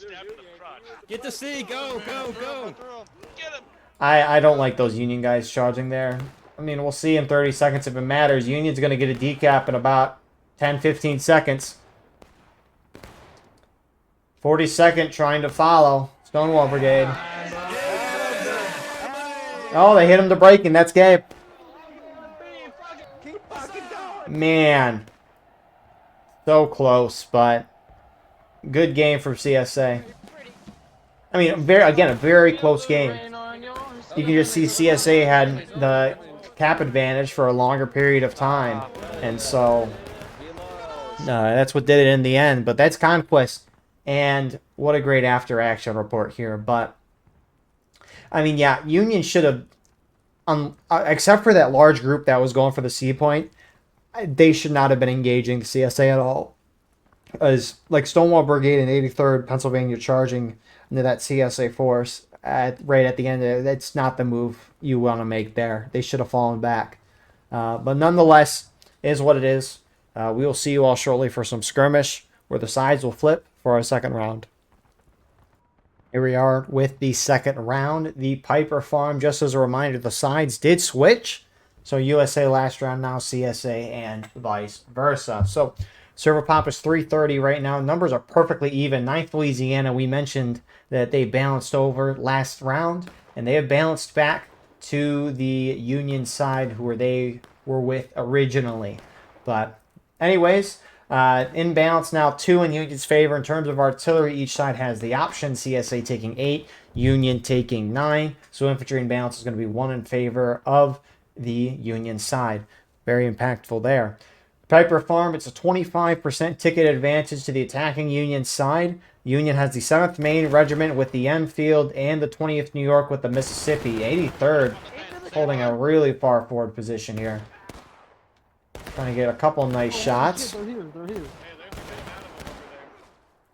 Get to C, go, go, go! I don't like those Union guys charging there. I mean, we'll see in 30 seconds if it matters. Union's going to get a decap in about 10-15 seconds. 42nd trying to follow. Stonewall Brigade. Oh, they hit him to breaking. That's game. Man. So close, but good game from CSA. I mean, a very close game. You can just see CSA had the cap advantage for a longer period of time. And so that's what did it in the end. But that's Conquest. And what a great after-action report here. But, I mean, yeah, Union should have, except for that large group that was going for the C point, they should not have been engaging the CSA at all. As like Stonewall Brigade and 83rd Pennsylvania charging into that CSA force right at the end. That's not the move you want to make there. They should have fallen back. But nonetheless, it is what it is. We will see you all shortly for some skirmish where the sides will flip for our second round. Here we are with the second round. The Piper Farm, just as a reminder, the sides did switch. So USA last round, now CSA, and vice versa. So server pop is 330 right now. Numbers are perfectly even. 9th Louisiana, we mentioned that they balanced over last round, and they have balanced back to the Union side who they were with originally. But anyways, in balance now, 2 in Union's favor. In terms of artillery, each side has the option. CSA taking 8, Union taking 9. So infantry in balance is going to be 1 in favor of the Union side. Very impactful there. Piper Farm, it's a 25% ticket advantage to the attacking Union side. Union has the 7th Maine Regiment with the Enfield and the 20th New York with the Mississippi. 83rd holding a really far forward position here. Trying to get a couple nice shots. They're here. They're here.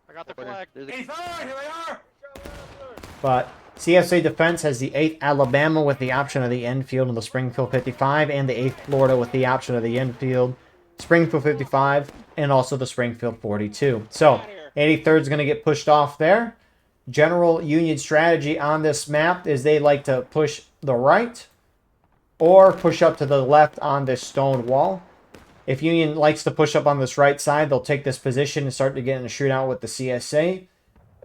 I got the flag. But CSA defense has the 8th Alabama with the option of the infield in the Springfield 55, and the 8th Florida with the option of the infield, Springfield 55, and also the Springfield 42. So 83rd is going to get pushed off there. General Union strategy on this map is they like to push the right or push up to the left on this stone wall. If Union likes to push up on this right side, they'll take this position and start to get in a shootout with the CSA.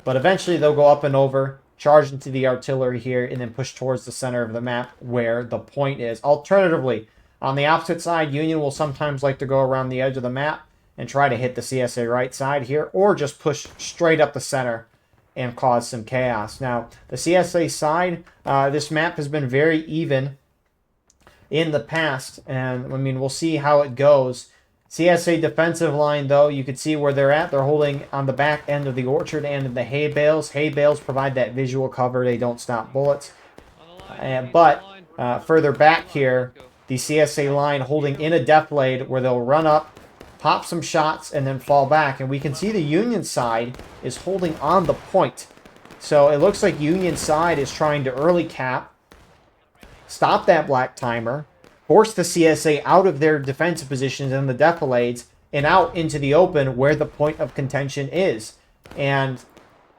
But eventually they'll go up and over, charge into the artillery here, and then push towards the center of the map where the point is. Alternatively, on the opposite side, Union will sometimes like to go around the edge of the map and try to hit the CSA right side here, or just push straight up the center and cause some chaos. Now, the CSA side, this map has been very even in the past, and I mean, we'll see how it goes. CSA defensive line, though, you can see where they're at. They're holding on the back end of the orchard and of the hay bales. Hay bales provide that visual cover. They don't stop bullets. But further back here, the CSA line holding in a defilade where they'll run up, pop some shots, and then fall back. And we can see the Union side is holding on the point. So it looks like Union side is trying to early cap, stop that black timer, force the CSA out of their defensive positions in the defilades and out into the open where the point of contention is. And,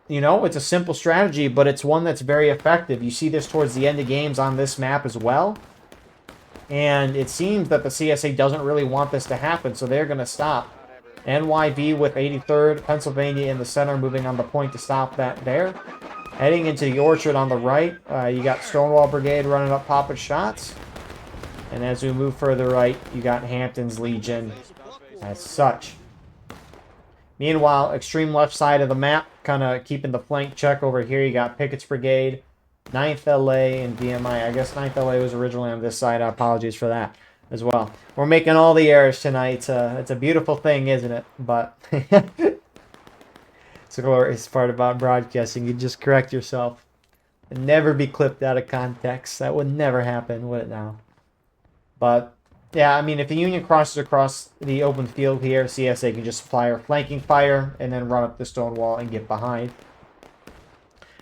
you know, it's a simple strategy, but it's one that's very effective. You see this towards the end of games on this map as well. And it seems that the CSA doesn't really want this to happen, so they're going to stop. NYV with 83rd, Pennsylvania in the center, moving on the point to stop that there. Heading into the orchard on the right, you got Stonewall Brigade running up popping shots. And as we move further right, you got Hampton's Legion as such. Meanwhile, extreme left side of the map, kind of keeping the flank check over here. You got Pickett's Brigade, 9th LA, and VMI. I guess 9th LA was originally on this side. Apologies for that as well. We're making all the errors tonight. It's a beautiful thing, isn't it? But it's a glorious part about broadcasting. You just correct yourself and never be clipped out of context. That would never happen, would it now? But, yeah, I mean, if the Union crosses across the open field here, CSA can just fire flanking fire and then run up the stone wall and get behind.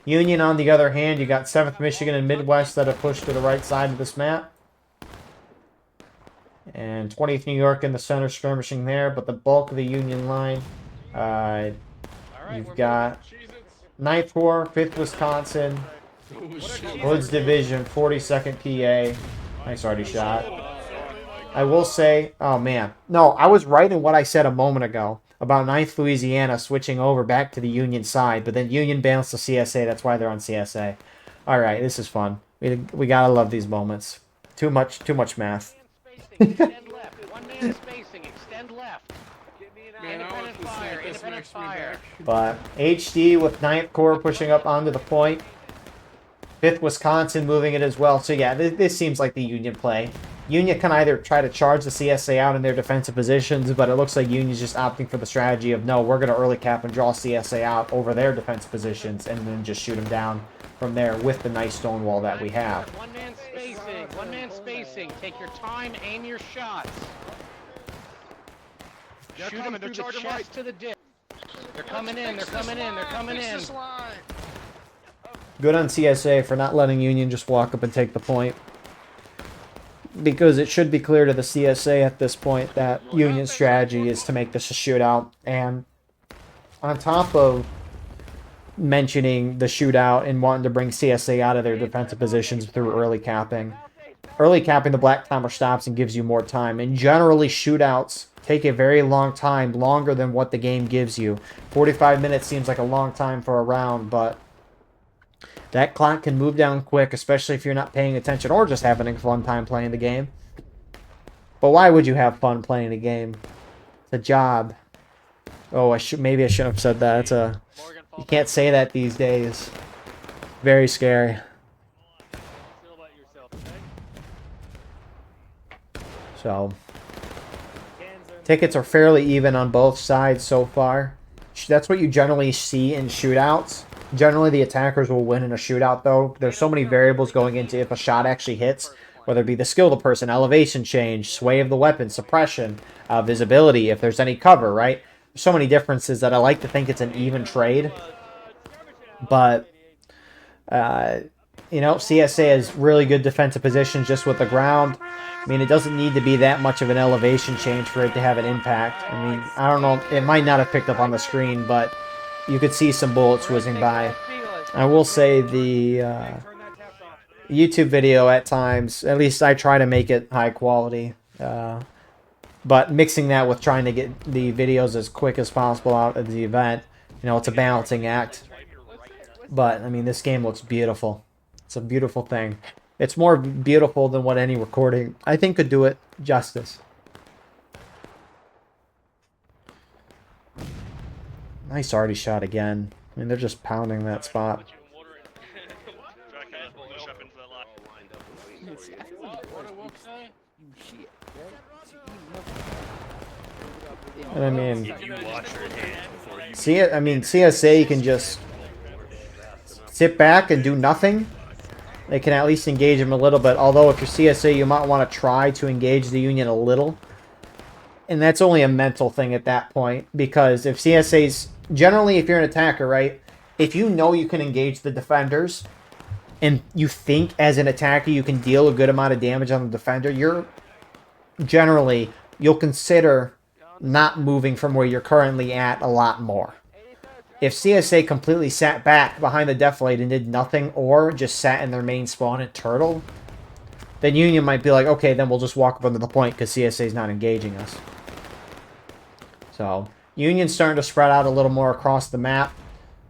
Union, on the other hand, you got 7th Michigan and Midwest that have pushed to the right side of this map. And 20th New York in the center skirmishing there, but the bulk of the Union line, you've got 9th Corps, 5th Wisconsin, Woods Division, 42nd PA. Nice arty shot. I will say, oh man, no, I was right in what I said a moment ago about 9th Louisiana switching over back to the Union side, but then Union bounced to CSA. That's why they're on CSA. All right, this is fun. We gotta love these moments. Too much math. Extend left. One man spacing. Extend left. Independent fire. Independent fire. But HD with 9th Corps pushing up onto the point. 5th Wisconsin moving it as well. So yeah, this seems like the Union play. Union can either try to charge the CSA out in their defensive positions, but it looks like Union's just opting for the strategy of, no, we're going to early cap and draw CSA out over their defensive positions and then just shoot them down from there with the nice stone wall that we have. One man spacing. One man spacing. Take your time. Aim your shots. Shoot them through the chest to the dip. They're coming in. They're coming in. They're coming in. Good on CSA for not letting Union just walk up and take the point. Because it should be clear to the CSA at this point that Union's strategy is to make this a shootout. And on top of mentioning the shootout and wanting to bring CSA out of their defensive positions through early capping the black timer stops and gives you more time. And generally shootouts take a very long time, longer than what the game gives you. 45 minutes seems like a long time for a round, but that clock can move down quick, especially if you're not paying attention or just having a fun time playing the game. But why would you have fun playing a game? It's a job. Oh, maybe I shouldn't have said that. You can't say that these days. Very scary. So, tickets are fairly even on both sides so far. That's what you generally see in shootouts. Generally, the attackers will win in a shootout, though. There's so many variables going into if a shot actually hits. whether it be the skill of the person, elevation change, sway of the weapon, suppression, visibility, if there's any cover, right? There's so many differences that I like to think it's an even trade. But, you know, CSA has really good defensive positions just with the ground. I mean, it doesn't need to be that much of an elevation change for it to have an impact. I mean, I don't know, it might not have picked up on the screen, but you could see some bullets whizzing by. I will say the YouTube video at times, at least I try to make it high quality, but mixing that with trying to get the videos as quick as possible out of the event, you know, it's a balancing act. But, I mean, this game looks beautiful. It's a beautiful thing. It's more beautiful than what any recording, I think, could do it justice. Nice arty shot again. I mean, they're just pounding that spot. And I mean, CSA can just sit back and do nothing. They can at least engage them a little bit. Although if you're CSA, you might want to try to engage the Union a little. And that's only a mental thing at that point. Because if CSA's... Generally, if you're an attacker, right? If you know you can engage the defenders, and you think as an attacker you can deal a good amount of damage on the defender, you'll consider not moving from where you're currently at a lot more. If CSA completely sat back behind the defilade and did nothing, or just sat in their main spawn and turtle, then Union might be like, okay, then we'll just walk up under the point because CSA's not engaging us. So, Union's starting to spread out a little more across the map.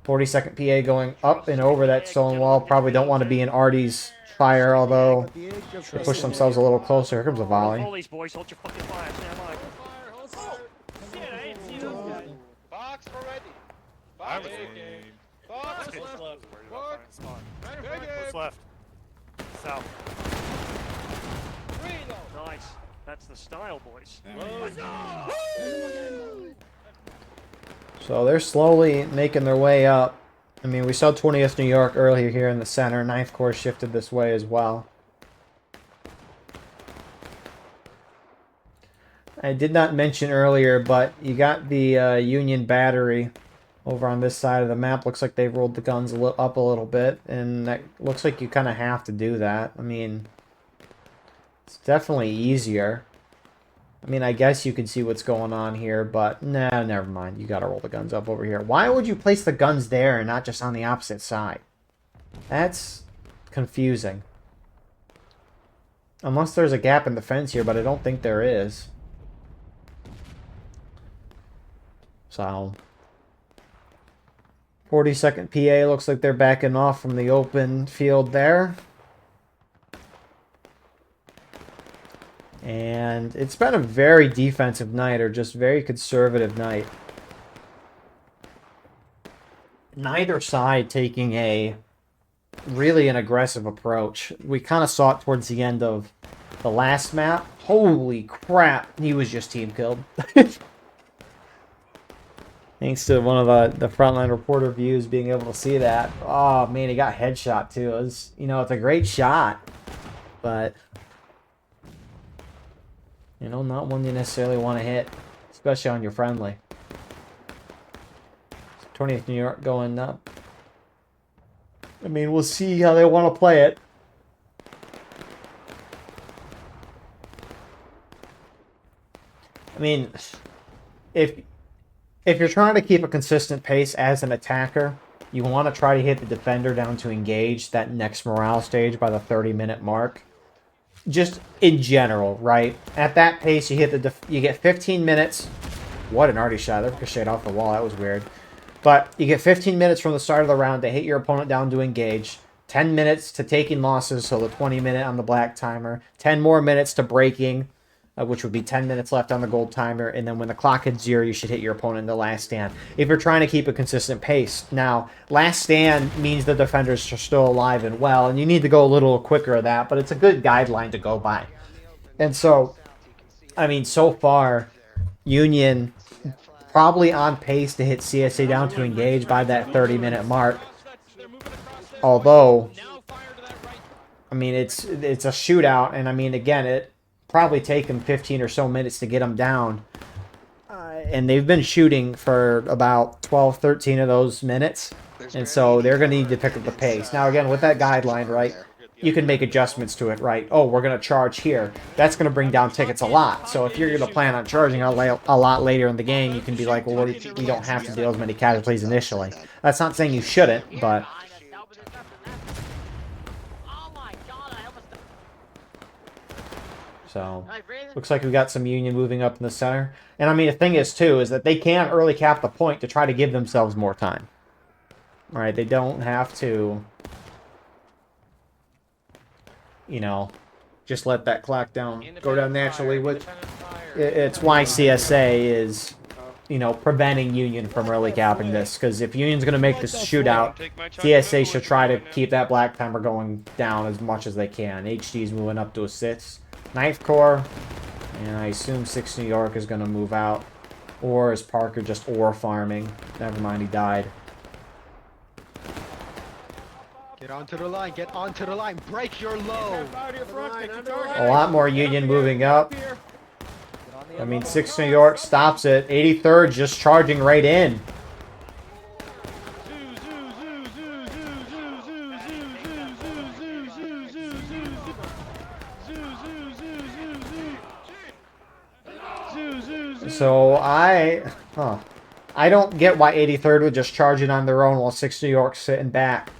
42nd PA going up and over that stone wall. Probably don't want to be in Artie's fire, although they push themselves a little closer. Here comes a volley. Boys, hold your fucking fire. Stand by. Box already. I was Box. What's left? South. Nice. That's the style, boys. So they're slowly making their way up. I mean, we saw 20th New York earlier here in the center. 9th Corps shifted this way as well. I did not mention earlier, but you got the Union battery over on this side of the map. Looks like they've rolled the guns up a little bit, and that looks like you kind of have to do that. I mean, it's definitely easier. I mean, I guess you can see what's going on here, but no, never mind. You got to roll the guns up over here. Why would you place the guns there and not just on the opposite side? That's confusing. Unless there's a gap in the fence here, but I don't think there is. So, 42nd PA looks like they're backing off from the open field there. And it's been a very defensive night, or just very conservative night. Neither side taking really an aggressive approach. We kind of saw it towards the end of the last map. Holy crap, he was just team killed. Thanks to one of the frontline reporter views being able to see that. Oh man, he got headshot too. It was, you know, it's a great shot, but you know, not one you necessarily want to hit, especially on your friendly. 20th New York going up. I mean, we'll see how they want to play it. I mean, if you're trying to keep a consistent pace as an attacker, you want to try to hit the defender down to engage that next morale stage by the 30-minute mark. Just in general, right? At that pace, you hit you get 15 minutes. What an arty shot! That ricocheted off the wall. That was weird. But you get 15 minutes from the start of the round to hit your opponent down to engage. 10 minutes to taking losses, so the 20-minute on the black timer. 10 more minutes to breaking, which would be 10 minutes left on the gold timer. And then when the clock hits 0, you should hit your opponent in the last stand. If you're trying to keep a consistent pace. Now, last stand means the defenders are still alive and well, and you need to go a little quicker of that, but it's a good guideline to go by. And so, I mean, so far, Union probably on pace to hit CSA down to engage by that 30-minute mark. Although, I mean, it's a shootout, and I mean, again, it probably take them 15 or so minutes to get them down. And they've been shooting for about 12, 13 of those minutes. And so they're going to need to pick up the pace. Now, again, with that guideline, right, you can make adjustments to it, right? Oh, we're going to charge here. That's going to bring down tickets a lot. So if you're going to plan on charging a lot later in the game, you can be like, well, we don't have to deal as many casualties initially. That's not saying you shouldn't, but... So, looks like we got some Union moving up in the center. And I mean, the thing is, too, is that they can early cap the point to try to give themselves more time. All right, they don't have to, you know, just let that clock down go down naturally. It's why CSA is, you know, preventing Union from early capping this. Because if Union's going to make this shootout, CSA should try to keep that black timer going down as much as they can. HD's moving up to a 6. 9th Corps, and I assume 6 New York is going to move out. Or is Parker just ore farming? Never mind, he died. Get onto the line, get onto the line, break your low. A lot more Union moving up. I mean, 6 New York stops it. 83rd just charging right in. So I don't get why 83rd would just charge it on their own while 6 New York's sitting back.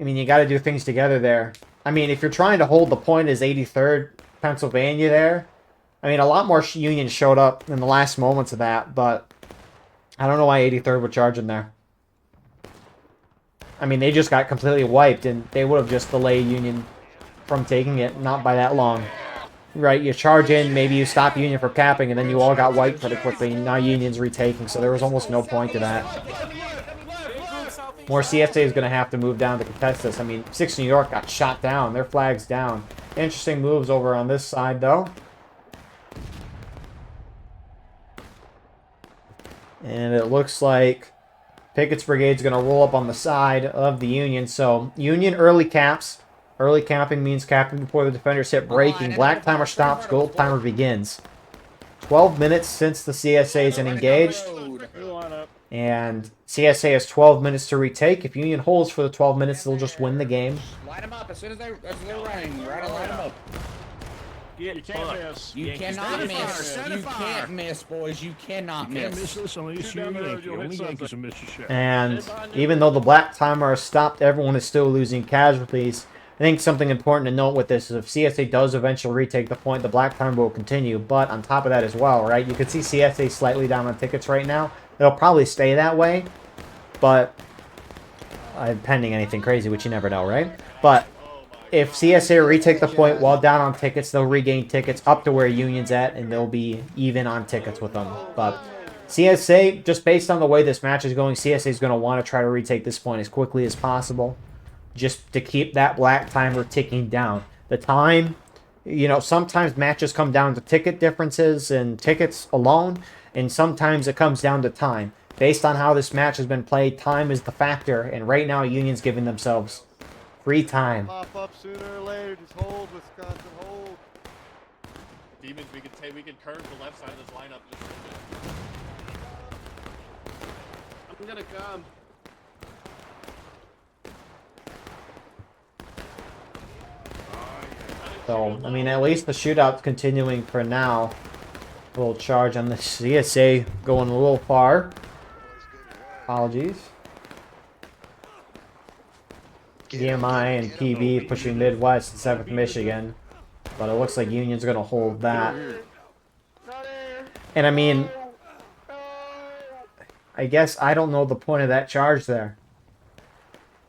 I mean, you got to do things together there. I mean, if you're trying to hold the point as 83rd Pennsylvania there, I mean, a lot more Union showed up in the last moments of that, but I don't know why 83rd would charge in there. I mean, they just got completely wiped, and they would have just delayed Union from taking it, not by that long. Right, you charge in, maybe you stop Union from capping, and then you all got wiped pretty quickly, and now Union's retaking, so there was almost no point to that. More CSA is going to have to move down to contest this. I mean, 6 New York got shot down. Their flag's down. Interesting moves over on this side, though. And it looks like Pickett's Brigade's going to roll up on the side of the Union. So, Union early caps. Early capping means capping before the defenders hit breaking. Black timer stops, gold timer begins. 12 minutes since the CSA is engaged. And CSA has 12 minutes to retake. If Union holds for the 12 minutes, they'll just win the game. Light them up as soon as they're running. Right, light them up. You can't miss. You cannot miss. You can't miss, boys. You cannot miss. You can't miss this. Only Yankees. Only Yankees will miss your shit. And even though the black timer is stopped, everyone is still losing casualties. I think something important to note with this is if CSA does eventually retake the point, the black timer will continue. But on top of that as well, right? You can see CSA slightly down on tickets right now. It'll probably stay that way, but pending anything crazy, which you never know, right? But if CSA retake the point while down on tickets, they'll regain tickets up to where Union's at, and they'll be even on tickets with them. But CSA, just based on the way this match is going, CSA is going to want to try to retake this point as quickly as possible, just to keep that black timer ticking down. The time, you know, sometimes matches come down to ticket differences and tickets alone, and sometimes it comes down to time. Based on how this match has been played, time is the factor, and right now Union's giving themselves free time. Pop up sooner or later. Just hold, Wisconsin, hold. Demons, we could curve the left side of this lineup just a bit. I'm gonna come. So, I mean, at least the shootout's continuing for now. A little charge on the CSA going a little far. Apologies. DMI and PB pushing Midwest and 7th Michigan. But it looks like Union's going to hold that. And I mean, I guess I don't know the point of that charge there.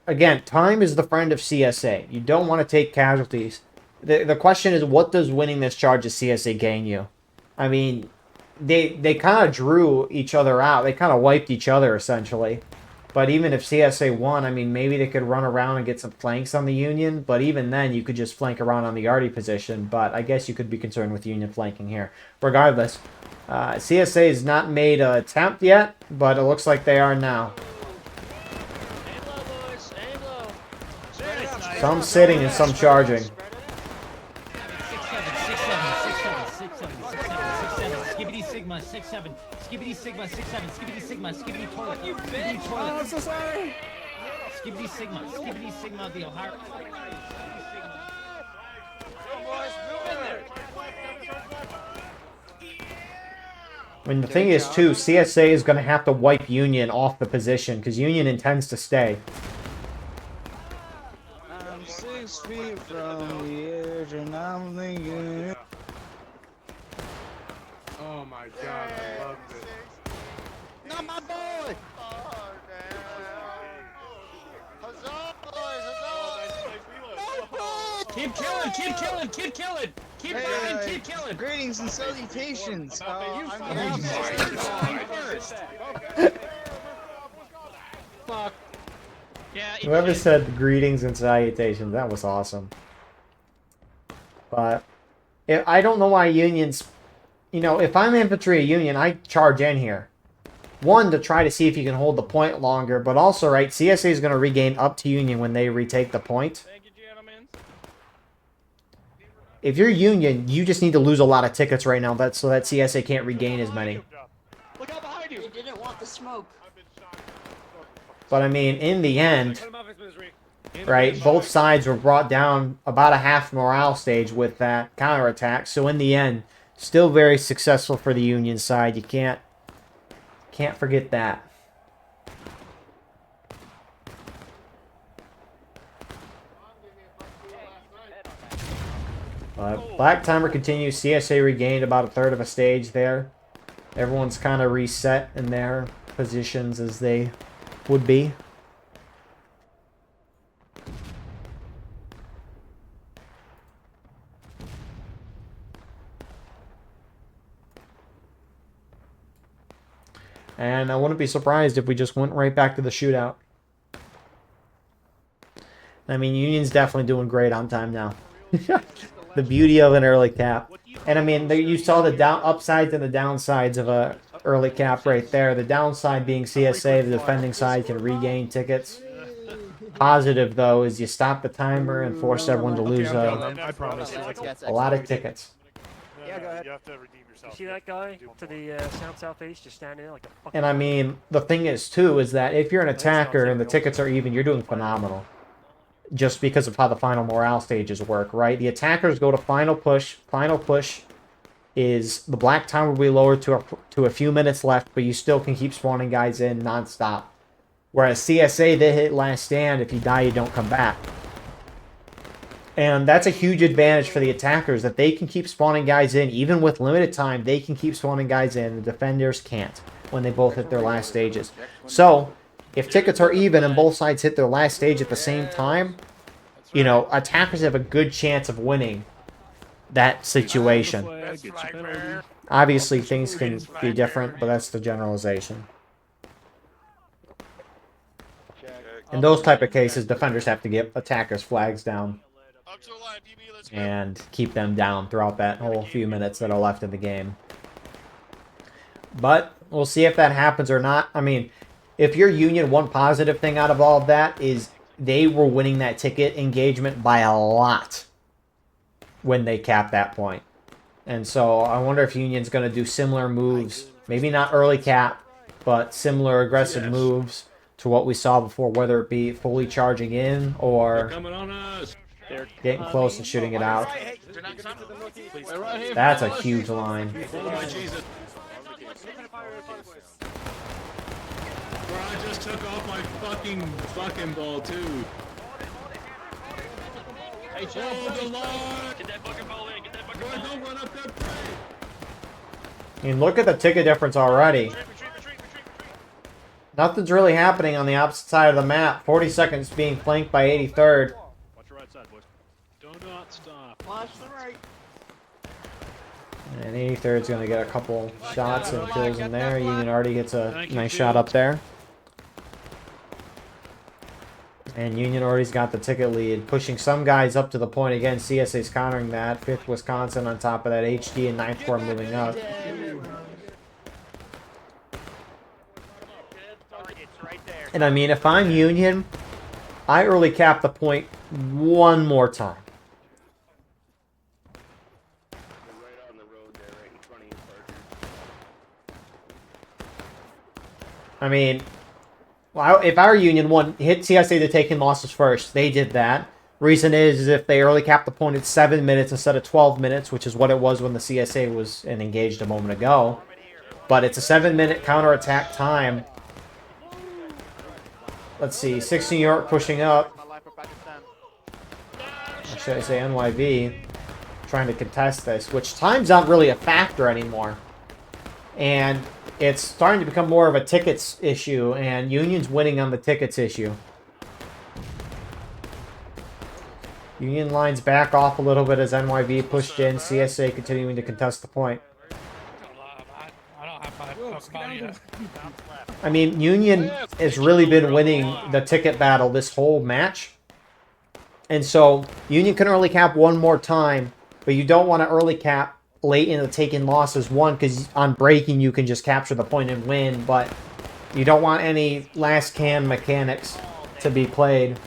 Again, time is the friend of CSA. You don't want to take casualties. The question is, what does winning this charge of CSA gain you? I mean, they kind of drew each other out. They kind of wiped each other, essentially. But even if CSA won, I mean, maybe they could run around and get some flanks on the Union. But even then, you could just flank around on the Arty position. But I guess you could be concerned with Union flanking here. Regardless, CSA has not made an attempt yet, but it looks like they are now. Some sitting and some charging. Skibbity Sigma, 6-7. Skibbity Sigma, 6-7. Skibbity Sigma, Skibbity toilet. Skibbity toilet. Oh, I'm so sorry. Skibbity Sigma, Skibbity Sigma, the Ohio. I mean, the thing is, too, CSA is going to have to wipe Union off the position, because Union intends to stay. I'm 6 feet from the edge, and I'm thinking... Oh my god, I love this. Not my boy! Huzzah, boys, huzzah! Keep killing, keep killing, keep killing! Keep burning, keep killing! Greetings and salutations. You I'm first! Fuck. Yeah. Whoever said greetings and salutations, that was awesome. But I don't know why Union's... You know, if I'm infantry of Union, I charge in here. One, to try to see if you can hold the point longer, but also, right, CSA is going to regain up to Union when they retake the point. Thank you, gentlemen. If you're Union, you just need to lose a lot of tickets right now so that CSA can't regain as many. Look out behind you. They didn't want the smoke. But, I mean, in the end, right, both sides were brought down about a half morale stage with that counterattack. So, in the end, still very successful for the Union side. You can't forget that. Black timer continues. CSA regained about a third of a stage there. Everyone's kind of reset in their positions as they would be. And I wouldn't be surprised if we just went right back to the shootout. I mean, Union's definitely doing great on time now. The beauty of an early cap. And I mean, you saw the upsides and the downsides of a early cap right there. The downside being CSA, the defending side can regain tickets. Positive, though, is you stop the timer and force everyone to lose a lot of tickets. Yeah, go ahead. You have to redeem yourself. You see that guy to the southeast just standing there like a fucking... And I mean, the thing is, too, is that if you're an attacker and the tickets are even, you're doing phenomenal. Just because of how the final morale stages work, right? The attackers go to final push. Final push is the black time will be lowered to a few minutes left, but you still can keep spawning guys in nonstop. Whereas CSA, they hit last stand. If you die, you don't come back. And that's a huge advantage for the attackers, that they can keep spawning guys in. Even with limited time, they can keep spawning guys in. The defenders can't when they both hit their last stages. So, if tickets are even and both sides hit their last stage at the same time, you know, attackers have a good chance of winning that situation. Obviously, things can be different, but that's the generalization. In those type of cases, defenders have to get attackers' flags down and keep them down throughout that whole few minutes that are left in the game. But we'll see if that happens or not. I mean, if you're Union, one positive thing out of all of that is they were winning that ticket engagement by a lot when they capped that point. And so I wonder if Union's going to do similar moves. Maybe not early cap, but similar aggressive moves to what we saw before, whether it be fully charging in or getting close and shooting it out. That's a huge line. I just took off my fucking ball too. Hey, Get that fucking ball in. Get that fucking ball in. Don't run up that play. I mean, look at the ticket difference already. Nothing's really happening on the opposite side of the map. 42nd being flanked by 83rd. Watch your right side, boys. Do not stop. Watch the right. And 83rd's going to get a couple shots and kills in there. Union already gets a nice shot up there. And Union already's got the ticket lead, pushing some guys up to the point. Again, CSA's countering that. 5th Wisconsin on top of that. HD and 9th Corps moving up. And I mean, if I'm Union, I early cap the point one more time. Right on the road there, right in front of you, Parker. I mean, well, if our Union won, hit CSA to taking losses first, they did that. Reason is if they early capped the point at 7 minutes instead of 12 minutes, which is what it was when the CSA was engaged a moment ago. But it's a 7-minute counterattack time. Let's see, 16 New York pushing up. Or should I say NYV trying to contest this, which time's not really a factor anymore. And it's starting to become more of a tickets issue, and Union's winning on the tickets issue. Union lines back off a little bit as NYV pushed in. CSA continuing to contest the point. I mean, Union has really been winning the ticket battle this whole match. And so, Union can early cap one more time, but you don't want to early cap late into taking losses. One, because on breaking you can just capture the point and win, but you don't want any last can mechanics to be played.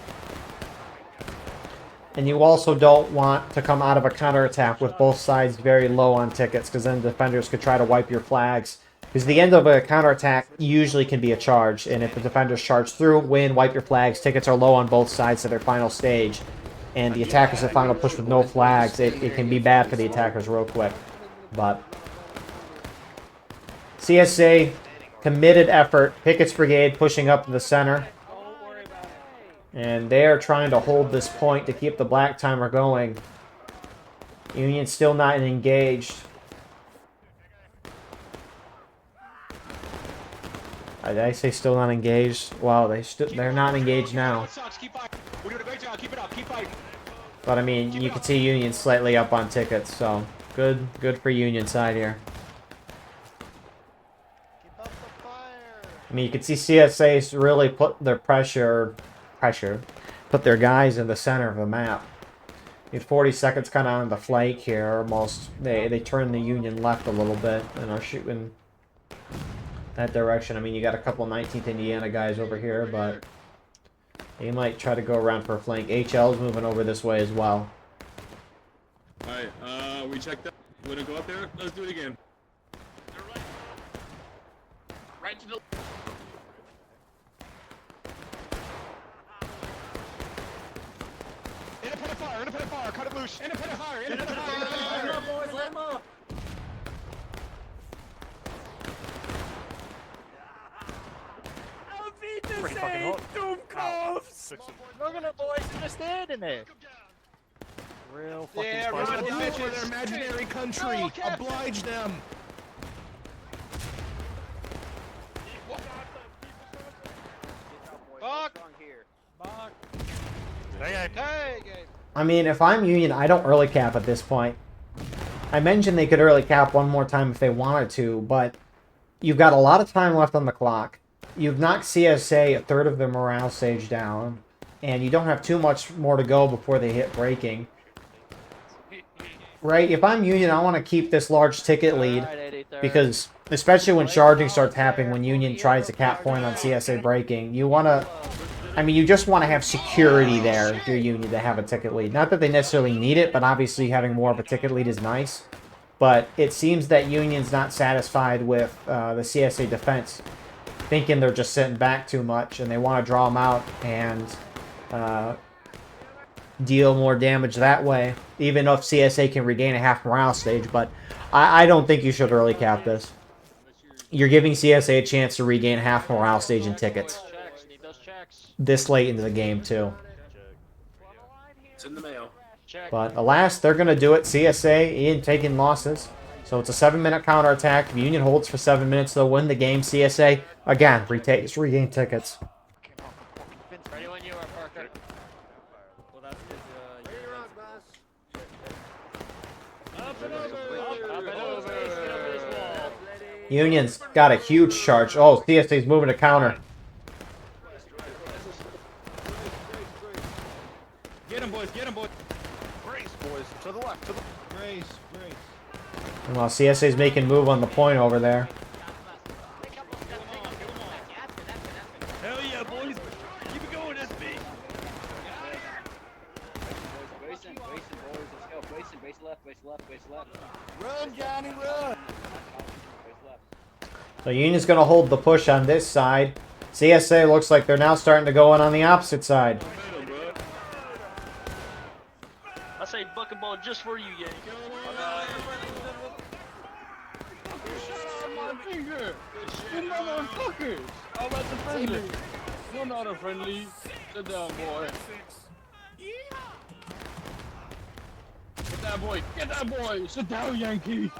And you also don't want to come out of a counterattack with both sides very low on tickets, because then defenders could try to wipe your flags. Because the end of a counterattack usually can be a charge, and if the defenders charge through, win, wipe your flags, tickets are low on both sides to their final stage, and the attackers at final push with no flags, it can be bad for the attackers real quick. But CSA, committed effort, Pickett's Brigade pushing up to the center. And they are trying to hold this point to keep the black timer going. Union's still not engaged. Did I say still not engaged? Wow, they're not engaged now. But I mean, you can see Union slightly up on tickets, so good for Union side here. I mean, you can see CSA's really put their put their guys in the center of the map. You have 40 seconds kind of on the flank here, almost. They turn the Union left a little bit and are shooting that direction. I mean, you got a couple 19th Indiana guys over here, but they might try to go around for a flank. HL's moving over this way as well. Alright, we checked that. We're gonna go up there. Let's do it again. Right to the... Independent fire, cut it loose. Independent fire. Let him up, boys, let him up. Pretty fucking hot. Doomcoffs! Look at them, boys, they're just standing there. Real fucking spicy. For their imaginary country. Oblige them. Buck! Buck! I mean, if I'm Union, I don't early cap at this point. I mentioned they could early cap one more time if they wanted to, but you've got a lot of time left on the clock. You've knocked CSA a third of their morale stage down, and you don't have too much more to go before they hit breaking. Right? If I'm Union, I want to keep this large ticket lead, because especially when charging starts happening, when Union tries to cap point on CSA breaking, you want to... I mean, you just want to have security there if you're Union to have a ticket lead. Not that they necessarily need it, but obviously having more of a ticket lead is nice. But it seems that Union's not satisfied with the CSA defense, thinking they're just sitting back too much, and they want to draw them out and deal more damage that way, even if CSA can regain a half morale stage. But I don't think you should early cap this. You're giving CSA a chance to regain half morale stage in tickets. This late into the game, too. It's in the mail. But alas, they're going to do it. CSA in taking losses. So it's a 7-minute counterattack. If Union holds for 7 minutes, they'll win the game. CSA, again, regain tickets. Ready when you are, Parker. Well, that's good. Union's got a huge charge. Oh, CSA's moving to counter. Get him, boys, get him, boys. Brace, boys. To the left, to the... Brace. And while CSA's making move on the point over there. Hell yeah, boys. Keep it going, SB. base left, base left, base left. Run, Johnny, run! Base left. So Union's going to hold the push on this side. CSA looks like they're now starting to go in on the opposite side. I say bucket ball just for you, Yank. You motherfuckers! How about the friendly? You're not a friendly. Sit down, boy. Get that boy! Get that boy! Sit down, Yankee!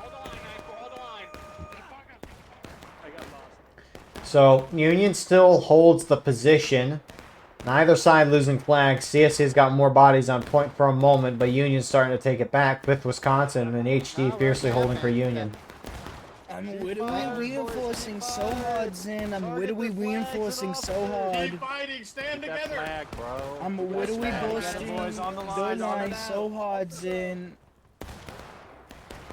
So Union still holds the position. Neither side losing flags. CSA's got more bodies on point for a moment, but Union's starting to take it back. 5th Wisconsin and HD fiercely holding for Union. I'm wittily reinforcing so hard, Zen. I'm wittily reinforcing so hard. Keep fighting. Stand together. Flag, bro. I'm wittily boosting the line so hard, Zen.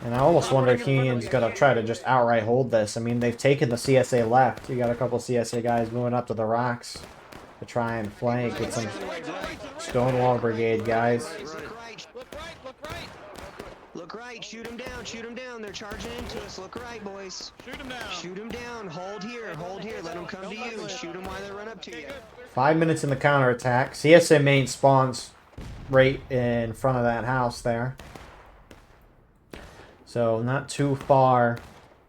And I almost wonder if Union's going to try to just outright hold this. I mean, they've taken the CSA left. You got a couple CSA guys moving up to the rocks to try and flank with some Stonewall Brigade guys. Look right, shoot them down, they're charging into us. Look right, boys. Shoot him down. Shoot them down, hold here, let them come to you and shoot them while they run up to you. 5 minutes in the counterattack. CSA main spawns right in front of that house there. So not too far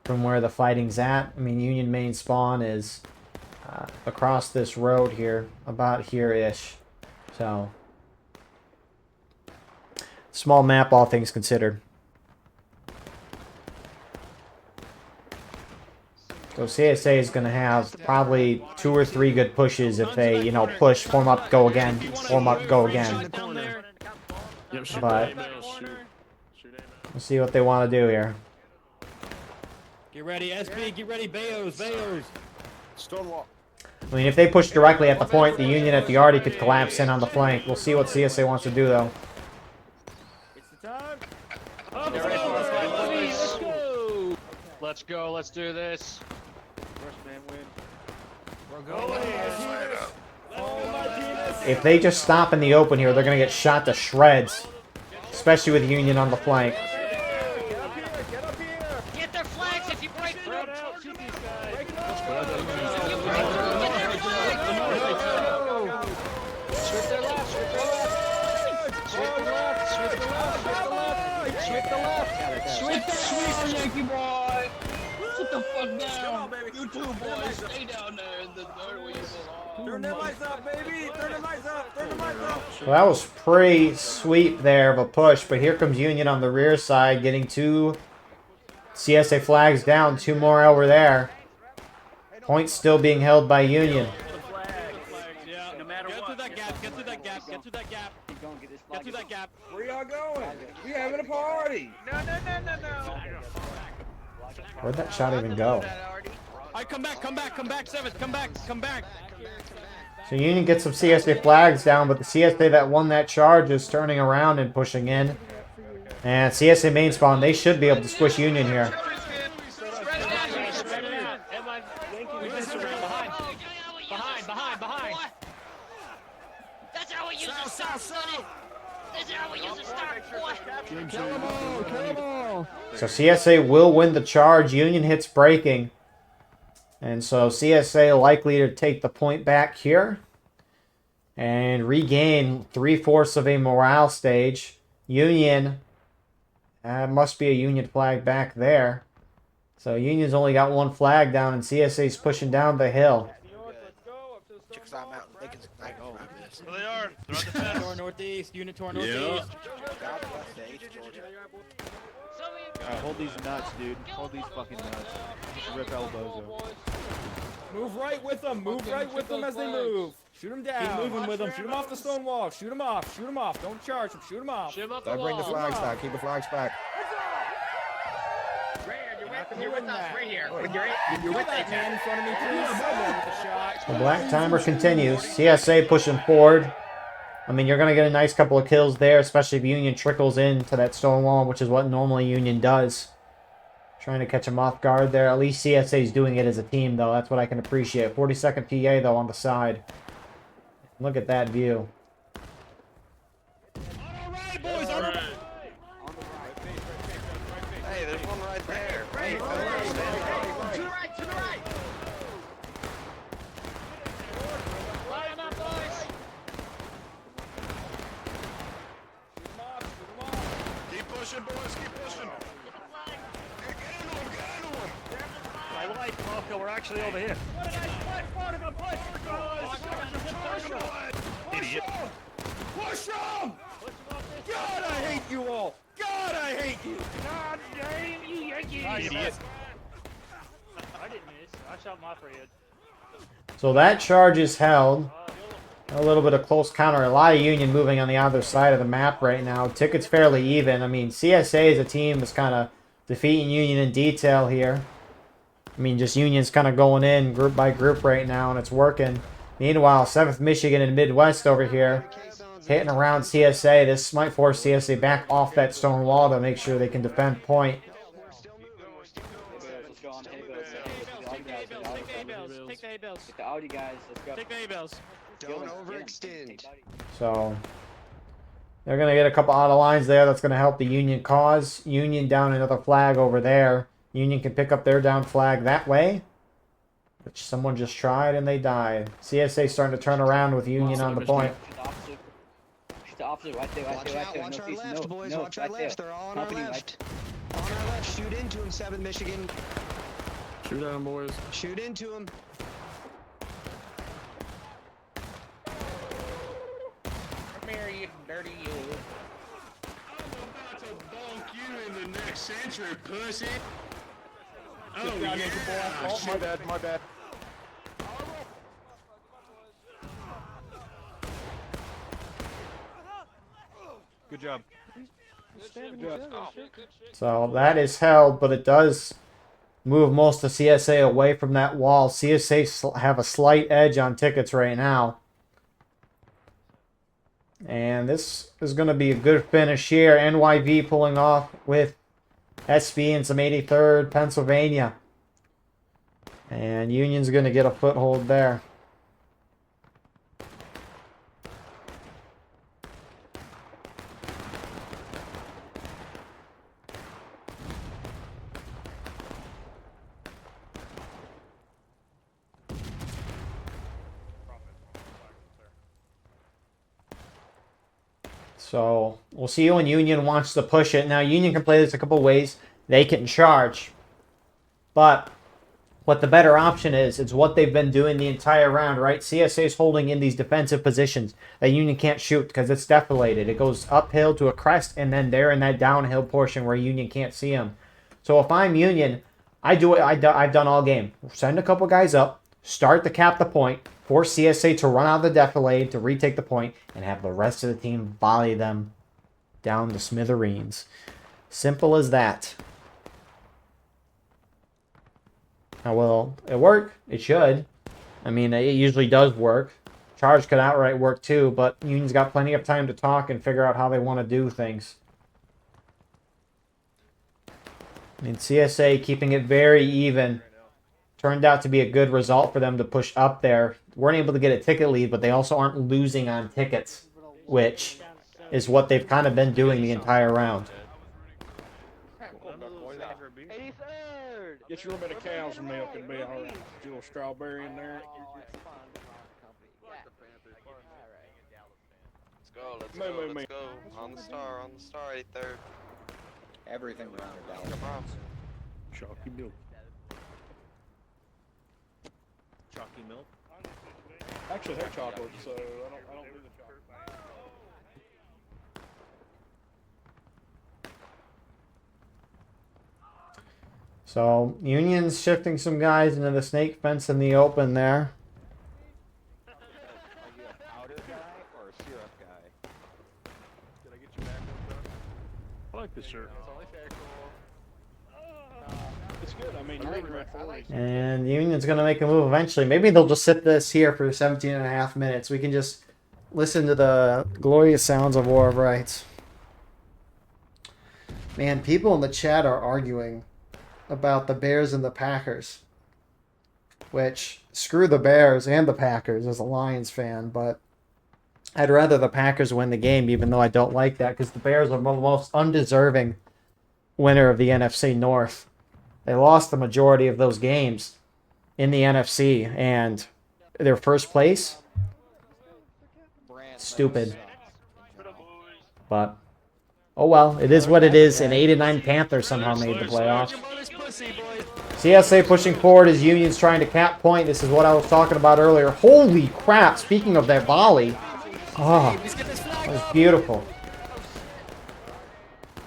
from where the fighting's at. I mean, Union main spawn is across this road here, about here-ish. So small map, all things considered. So CSA is going to have probably 2 or 3 good pushes if they, you know, push, form up, go again, form up, go again. But we'll see what they want to do here. Get ready, SB. Get ready, Bayos. Bayos. Stonewall. I mean, if they push directly at the point, the Union at the Arty could collapse in on the flank. We'll see what CSA wants to do, though. It's the time. Let's go. Let's do this. First man win. We're going. If they just stop in the open here, they're going to get shot to shreds. Especially with Union on the flank. Get their flags if you break through. Shoot these guys. Switch their left. Switch the Yankee boy. Sit the fuck down. You two boys, stay down there in the dirt where you belong. Turn them lights up, baby! Turn them lights up! Turn them lights up! Well, that was pretty sweep there of a push, but here comes Union on the rear side, getting 2 CSA flags down, 2 more over there. Points still being held by Union. Get through that gap. Get through that gap. Get through that gap. Get through that gap. Where y'all going? We having a party! No. Where'd that shot even go? Alright, come back, 7th, come back. So Union gets some CSA flags down, but the CSA that won that charge is turning around and pushing in. And CSA main spawn, they should be able to squish Union here. Behind. That's how we use the start, sonny. That's how we use the start, boy. Kill them all. So CSA will win the charge. Union hits breaking. And so CSA likely to take the point back here. And regain 3/4 of a morale stage. Union. Must be a Union flag back there. So Union's only got 1 flag down and CSA's pushing down the hill. There they are. They're on the fence. To our northeast, unit to our northeast. Hold these nuts, dude. Hold these fucking nuts. Just rip elbows over. Move right with them! Move right with them as they move! Shoot them down! Keep moving with them. Shoot them off the stone wall! Shoot them off! Shoot them off! Don't charge them! Shoot them off! Shoot 'em up Don't bring the flags back. Keep the flags back. You're with us right here. You're with that man in front of me, please. Someone with a shot. The black timer continues. CSA pushing forward. I mean, you're going to get a nice couple of kills there, especially if Union trickles into that stone wall, which is what normally Union does. Trying to catch him off guard there. At least CSA is doing it as a team, though. That's what I can appreciate. 42nd PA, though, on the side. Look at that view. All right, boys. On the right, to the right. Line 'em up, boys. Keep pushing, boys. Keep pushing. Get into him. Get into him. I like Marco, we're actually over here. Idiot. Push him! God, I hate you all. God, I hate you. God damn you, Yankee! Idiot. I didn't miss. I shot my friend. So that charge is held. A little bit of close counter. A lot of Union moving on the other side of the map right now. Tickets fairly even. I mean, CSA as a team is kind of defeating Union in detail here. I mean, just Union's kind of going in group by group right now, and it's working. Meanwhile, 7th Michigan and Midwest over here hitting around CSA. This might force CSA back off that stone wall to make sure they can defend point. Take the A-bills. Get the Audi guys, let's go. Take the A-bills. Don't overextend. So they're going to get a couple out of lines there. That's going to help the Union cause. Union down another flag over there. Union can pick up their down flag that way, which someone just tried and they died. CSA starting to turn around with Union on the point. Watch out, Watch our left, boys. Watch our left. They're all on our left. On our left. Shoot into him, 7th Michigan. Shoot at him, boys. Shoot into him. Come here, you dirty you. I'm about to bonk you in the next century, pussy. Oh, yeah. My bad, my bad. Good job. So that is held, but it does move most of CSA away from that wall. CSA have a slight edge on tickets right now. And this is going to be a good finish here. NYV pulling off with SB and some 83rd Pennsylvania. And Union's going to get a foothold there. So we'll see when Union wants to push it. Now Union can play this a couple ways. They can charge. But what the better option is, it's what they've been doing the entire round, right? CSA is holding in these defensive positions that Union can't shoot because it's deflated. It goes uphill to a crest, and then they're in that downhill portion where Union can't see them. So if I'm Union, I do what I've done all game. Send a couple guys up, start to cap the point, force CSA to run out of the defilade to retake the point, and have the rest of the team volley them down the smithereens. Simple as that. Now, will it work? It should. I mean, it usually does work. Charge could outright work too, but Union's got plenty of time to talk and figure out how they want to do things. I mean, CSA keeping it very even. Turned out to be a good result for them to push up there. Weren't able to get a ticket lead, but they also aren't losing on tickets, which is what they've kind of been doing the entire round. 83rd. Get you a little bit of cow's milk and be all right. Get a little strawberry in there. Let's go. On the star, 83rd. Everything around her Dallas. Come on. Chalky milk. Chalky milk. Actually, they're chocolate, so I don't do the chocolate. So, Union's shifting some guys into the snake fence in the open there. Are you a powder guy or a syrup guy? Did I get you back up, I like this shirt. It's good. I mean, you're in red 40. And Union's going to make a move eventually. Maybe they'll just sit this here for 17 and a half minutes. We can just listen to the glorious sounds of War of Rights. Man, people in the chat are arguing about the Bears and the Packers. Which, screw the Bears and the Packers as a Lions fan, but I'd rather the Packers win the game, even though I don't like that, because the Bears are the most undeserving winner of the NFC North. They lost the majority of those games in the NFC, and their first place, stupid. But, oh well, it is what it is. An 8-9 Panthers somehow made the playoffs. CSA pushing forward as Union's trying to cap point. This is what I was talking about earlier. Holy crap, speaking of that volley. Oh, that was beautiful.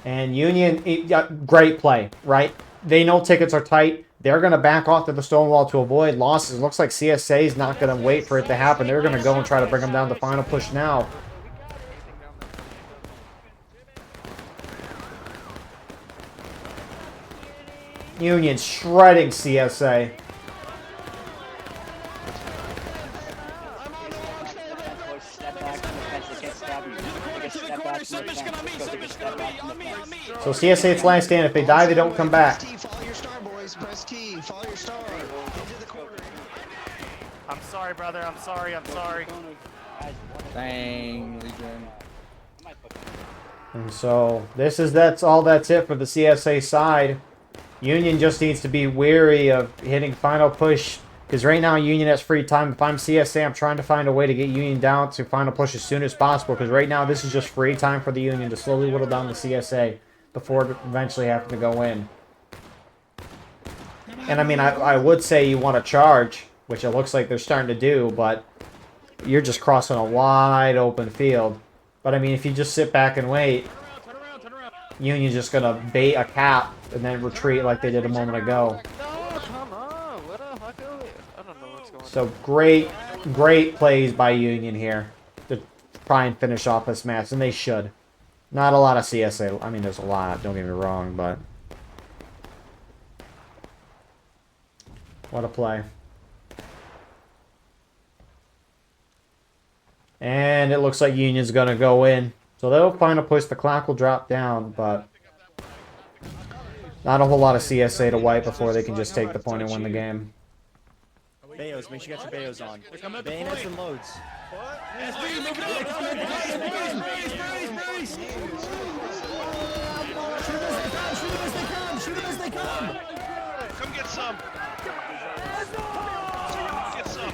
And Union, great play, right? They know tickets are tight. They're going to back off to the stone wall to avoid losses. It looks like CSA is not going to wait for it to happen. They're going to go and try to bring them down the final push now. Union shredding CSA. So CSA, it's last stand. If they die, they don't come back. Follow your star, boys. Press T. Follow your star. Into the corner. I'm sorry, brother. I'm sorry. I'm sorry. Dang, Legion. And so that's it for the CSA side. Union just needs to be wary of hitting final push, because right now Union has free time. If I'm CSA, I'm trying to find a way to get Union down to final push as soon as possible, because right now this is just free time for the Union to slowly whittle down the CSA before eventually having to go in. And I mean, I would say you want to charge, which it looks like they're starting to do, but you're just crossing a wide open field. But I mean, if you just sit back and wait, Union's just going to bait a cap and then retreat like they did a moment ago. So great plays by Union here to try and finish off this match, and they should. Not a lot of CSA. I mean, there's a lot, don't get me wrong, but what a play. And it looks like Union's going to go in. So they'll final push. The clock will drop down, but not a whole lot of CSA to wipe before they can just take the point and win the game. Bayos, make sure you got your Bayos on. Bayonets and loads. Come get some. Get some.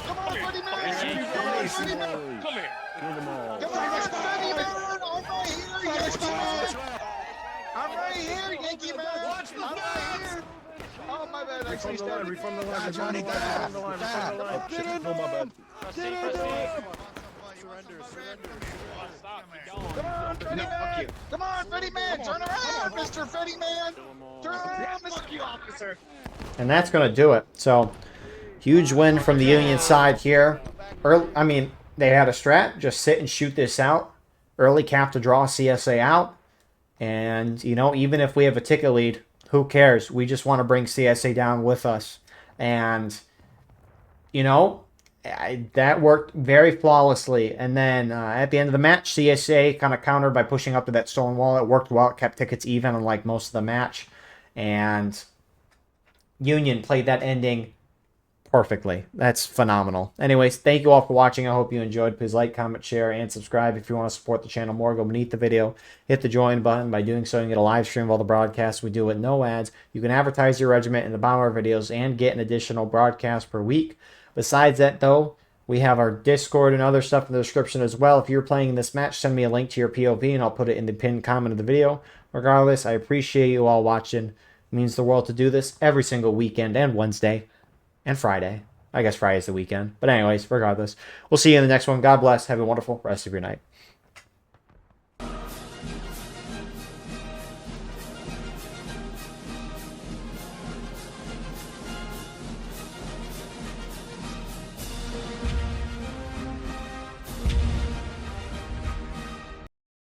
Come on, buddy, man. Come here. Come on, buddy, man. I'm right here, Yankee man. I'm right here. Oh, my bad. Actually, from the line. Johnny, from the line. No, my bad. Come on, Fetty man. Come on, Fetty man. Turn around, Mr. Fetty man. Turn around, Mr. Officer. And that's going to do it. So, huge win from the Union side here. I mean, they had a strat. Just sit and shoot this out. Early cap to draw CSA out. And, you know, even if we have a ticket lead, who cares? We just want to bring CSA down with us. And, you know, that worked very flawlessly. And then at the end of the match, CSA kind of countered by pushing up to that stone wall. It worked well. It kept tickets even, unlike most of the match. And Union played that ending perfectly. That's phenomenal. Anyways, thank you all for watching. I hope you enjoyed. Please like, comment, share, and subscribe. If you want to support the channel more, go beneath the video, hit the join button. By doing so, you can get a live stream of all the broadcasts we do with no ads. You can advertise your regiment in the bottom of our videos and get an additional broadcast per week. Besides that, though, we have our Discord and other stuff in the description as well. If you're playing in this match, send me a link to your POV, and I'll put it in the pinned comment of the video. Regardless, I appreciate you all watching. It means the world to do this every single weekend and Wednesday and Friday. I guess Friday's the weekend. But anyways, regardless, we'll see you in the next one. God bless. Have a wonderful rest of your night.